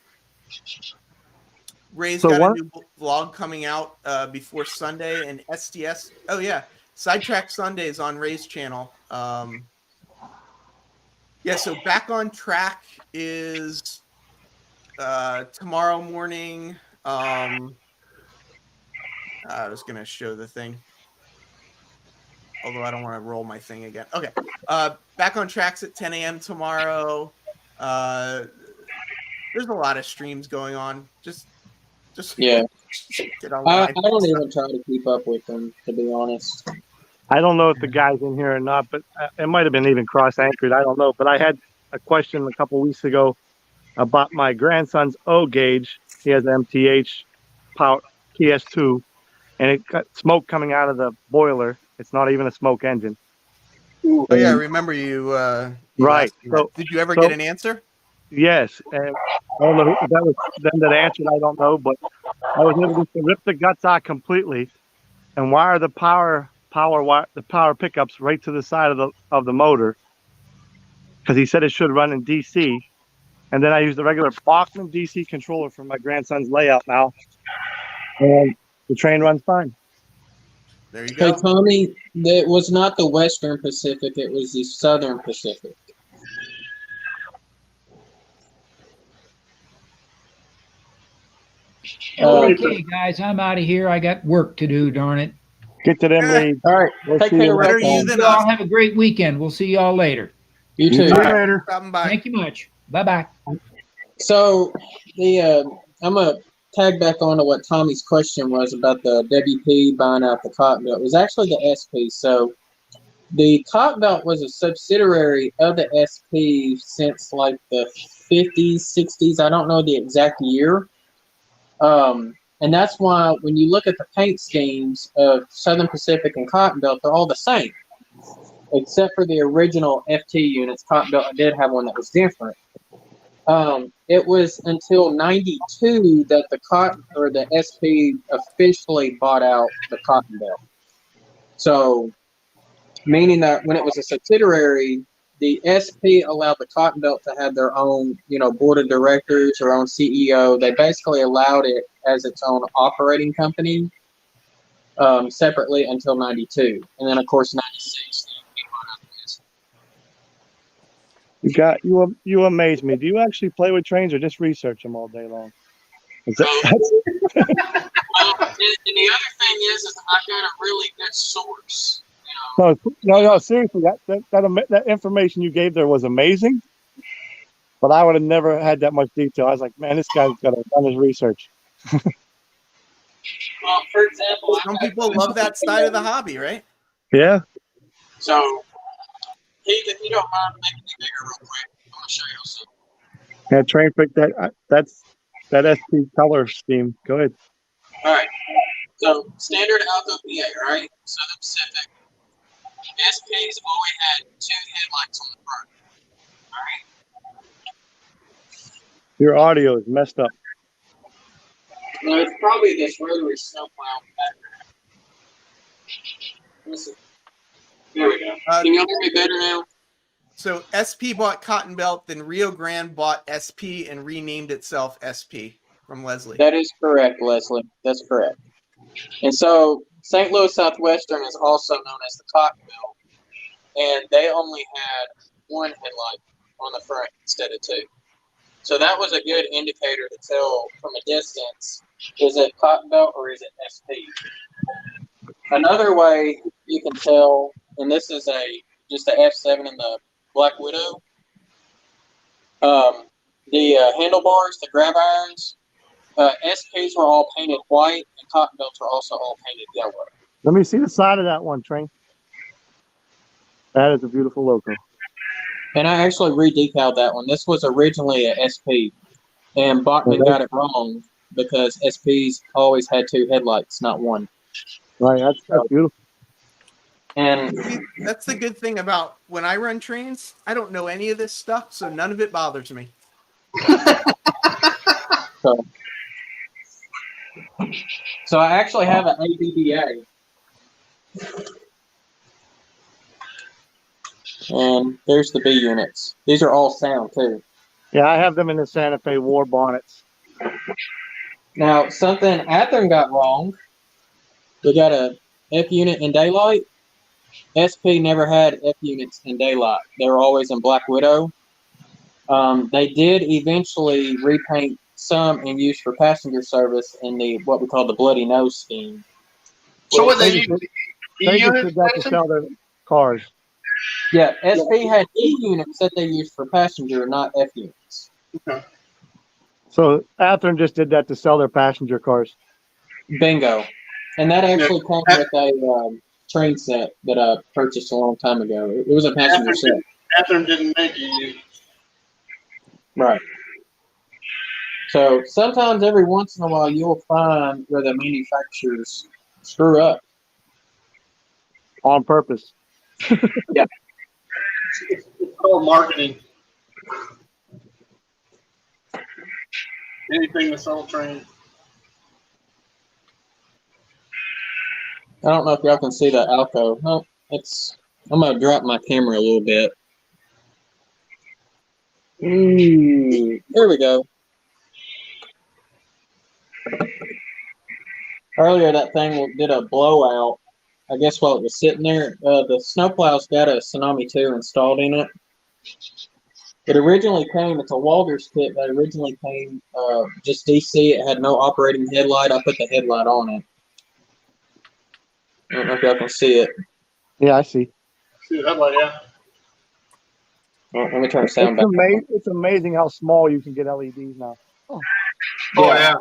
Ray's
So
got
what-
a new vlog coming out before Sunday, and SDS. Oh yeah, Sidetrack Sundays on Ray's channel. Yeah, so Back on Track is tomorrow morning. I was gonna show the thing, although I don't want to roll my thing again. Okay, Back on Track's at 10 a.m. tomorrow. There's a lot of streams going on. Just
Yeah.
get
I
online.
don't even try to keep up with them, to be honest.
I don't know if the guy's in here or not, but it might have been even cross-anchored. I don't know. But I had a question a couple weeks ago about my grandson's O gauge. He has MTH power TS2, and it got smoke coming out of the boiler. It's not even a smoke engine.
Oh yeah, I remember you. You
Right.
asked me that.
So-
Did you ever
so-
get an answer?
Yes, and I don't know if that was them that answered. I don't know, but I was able to rip the guts out completely and wire the power pickups right to the side of the motor because he said it should run in DC. And then I used the regular Bachman DC controller for my grandson's layout now, and the train runs fine.
There you
Hey,
go.
Tommy, it was not the Western Pacific, it was the Southern Pacific.
Okay, guys, I'm out of here. I got work to do, darn it.
Get to them
Yeah.
leads.
All right.
We'll
Take
see
care,
you
Better
Rick.
you than
You all
us.
have a great weekend. We'll see y'all later.
You too.
See you later.
Stopping by.
Thank you much. Bye-bye.
So I'm gonna tag back on to what Tommy's question was about the WP buying out the Cotton Belt. It was actually the SP. So the Cotton Belt was a subsidiary of the SP since like the 50s, 60s. I don't know the exact year. And that's why when you look at the paint schemes of Southern Pacific and Cotton Belt, they're all the same, except for the original FT units. Cotton Belt did have one that was different. It was until '92 that the SP officially bought out the Cotton Belt. So meaning that when it was a subsidiary, the SP allowed the Cotton Belt to have their own, board of directors, their own CEO. They basically allowed it as its own operating company separately until 92. And then, of course, 96.
You amaze me. Do you actually play with trains or just research them all day long?
And the other thing is I've got a really good source.
No, seriously, that information you gave there was amazing, but I would have never had that much detail. I was like, man, this guy's got to done his research.
Well, for example,
some people love that side of the hobby, right?
Yeah.
So, Heath, if you don't mind making it bigger real quick, I'm going to show you something.
Yeah, train pick that's that SP color scheme. Go ahead.
All right. So, standard Alco PA, right? Southern Pacific. SP's have always had 2 headlights on the front. All right.
Your audio is messed up.
No, it's probably this rotary snowplow background. Listen. There we go. Can y'all hear me better now?
So SP bought Cotton Belt, then Rio Grande bought SP and renamed itself SP from Leslie.
That is correct, Leslie. That's correct. And so St. Louis Southwestern is also known as the Cotton Belt, and they only had 1 headlight on the front instead of 2. So that was a good indicator to tell from a distance, is it Cotton Belt or is it SP? Another way you can tell, and this is just the F7 and the Black Widow, the handlebars, the grab irons, SPs were all painted white, and Cotton Belts were also all painted yellow.
Let me see the side of that one, Train. That is a beautiful logo.
And I actually re-decaled that one. This was originally a SP, and Bachman got it wrong because SPs always had 2 headlights, not 1.
Right, that's beautiful.
And
that's the good thing about when I run trains. I don't know any of this stuff, so none of it bothers me.
So I actually have an ABBA. And there's the B units. These are all sound too.
Yeah, I have them in the Santa Fe war bonnets.
Now, something Athearn got wrong. We got a F unit in daylight. SP never had F units in daylight. They were always in Black Widow. They did eventually repaint some and use for passenger service in the what we call the Bloody Nose scheme.
So what they use?
They just did that to sell their cars.
Yeah, SP had E units that they used for passenger, not F units.
Okay.
So Athearn just did that to sell their passenger cars.
Bingo. And that actually came with a train set that I purchased a long time ago. It was a passenger set.
Athearn didn't make it.
Right. So sometimes every once in a while you'll find where the manufacturers screw up.
On purpose.
Yeah.
It's called marketing. Anything to sell trains.
I don't know if y'all can see the Alco. No, I'm gonna drop my camera a little bit. There we go. Earlier that thing did a blowout. I guess while it was sitting there, the snowplow's got a Tsunami 2 installed in it. It originally came, it's a Walters kit, but it originally came just DC. It had no operating headlight. I put the headlight on it. I don't know if y'all can see it.
Yeah, I see.
See the headlight, yeah.
Let me turn the sound back.
It's amazing how small you can get LEDs now.
Oh yeah.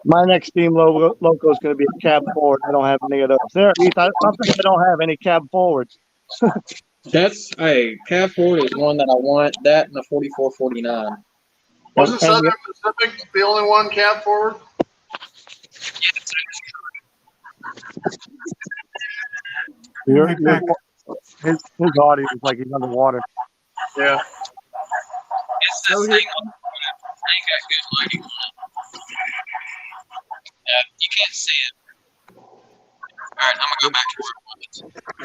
My next Steam logo is going to be a cab forward. I don't have any of those. There, Heath, I don't have any cab forwards.
That's cab forward is one that I want. That and the 4449.
Wasn't Southern Pacific the only one cab forward?
His audio is like he's underwater.
Yeah.
It's the thing got good lighting on it. can't see it. All right, I'm gonna go back to where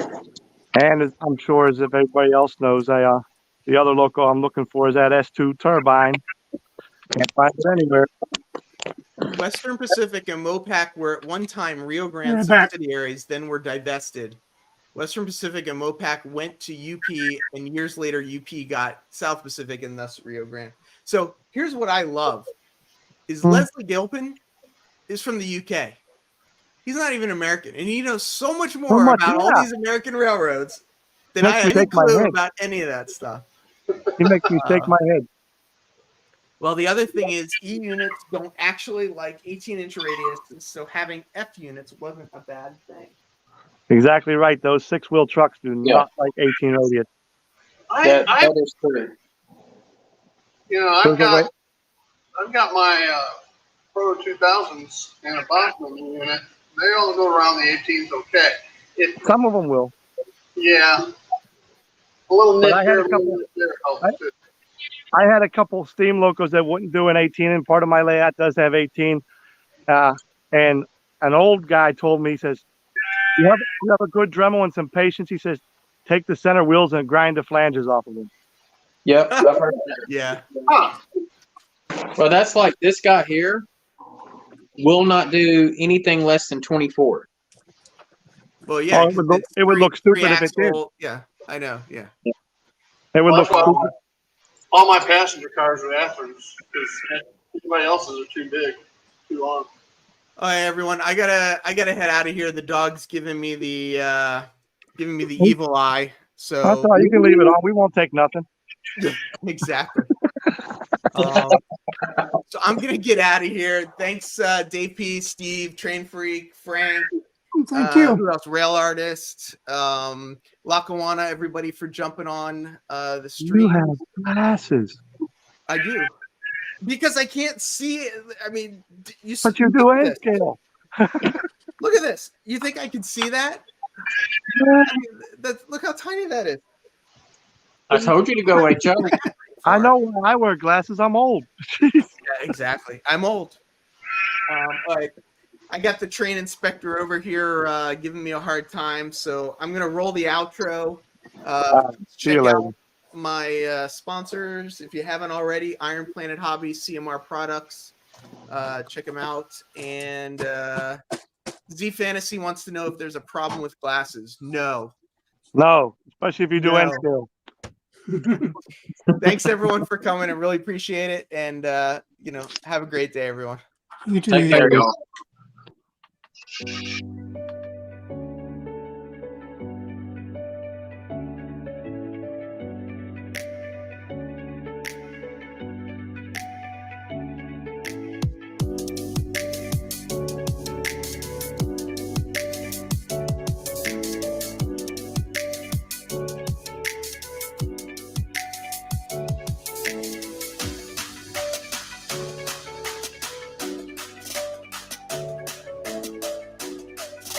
it was.
And I'm sure, as if everybody else knows, the other loco I'm looking for is that S2 turbine. Can't find it anywhere.
Western Pacific and Mopac were at one time Rio Grande
You're back.
subsidiaries, then were divested. Western Pacific and Mopac went to UP, and years later, UP got South Pacific and thus Rio Grande. So here's what I love: is Leslie Gilpin is from the UK. He's not even American, and he knows so much more about all these American railroads than I have any clue about any of that stuff.
He makes me shake my head.
Well, the other thing is E-units don't actually like 18-inch radiuses, so having F-units wasn't a bad thing.
Exactly right. Those 6-wheel trucks do not like 18 radius.
That is true.
You know, I've got my Pro 2000s in a Bachmann unit. They all go around the 18s okay.
Some of them will.
Yeah. A little nit
I had
here,
a couple-
little nit there helps too.
I had a couple steam locos that wouldn't do an 18, and part of my layout does have 18. And an old guy told me, he says, you have a good Dremel and some patience. He says, take the center wheels and grind the flanges off of them.
Yep, I've heard that.
Yeah.
Huh.
Well, that's like this guy here will not do anything less than 24.
Well, yeah.
Oh, it would look stupid if it did.
Yeah, I know. Yeah.
It would look
That's why
stupid.
all my passenger cars are Atherms because everybody else's are too big, too long.
All right, everyone. I gotta head out of here. The dog's giving me the evil eye. So
That's all right. You can leave it on. We won't take nothing.
Exactly. So I'm gonna get out of here. Thanks, Dave P, Steve, Train Freak, Frank.
Thank you.
Who else? Rail Artist, Lackawanna, everybody for jumping on the stream.
You have glasses.
I do. Because I can't see it. I mean, you
But you do
look at
A scale.
Look at this. You think I can see that? I mean, look how tiny that is.
I told you to go HO.
I know why I wear glasses. I'm old.
Yeah, exactly. I'm old. But I got the train inspector over here giving me a hard time, so I'm gonna roll the outro.
See you
Check
later.
out my sponsors if you haven't already: Iron Planet Hobbies, CMR Products. Check them out. And Z Fantasy wants to know if there's a problem with glasses. No,
especially if you do N scale.
Thanks everyone for coming. I really appreciate it. And have a great day, everyone.
You too.
Take care,
Ian.
y'all.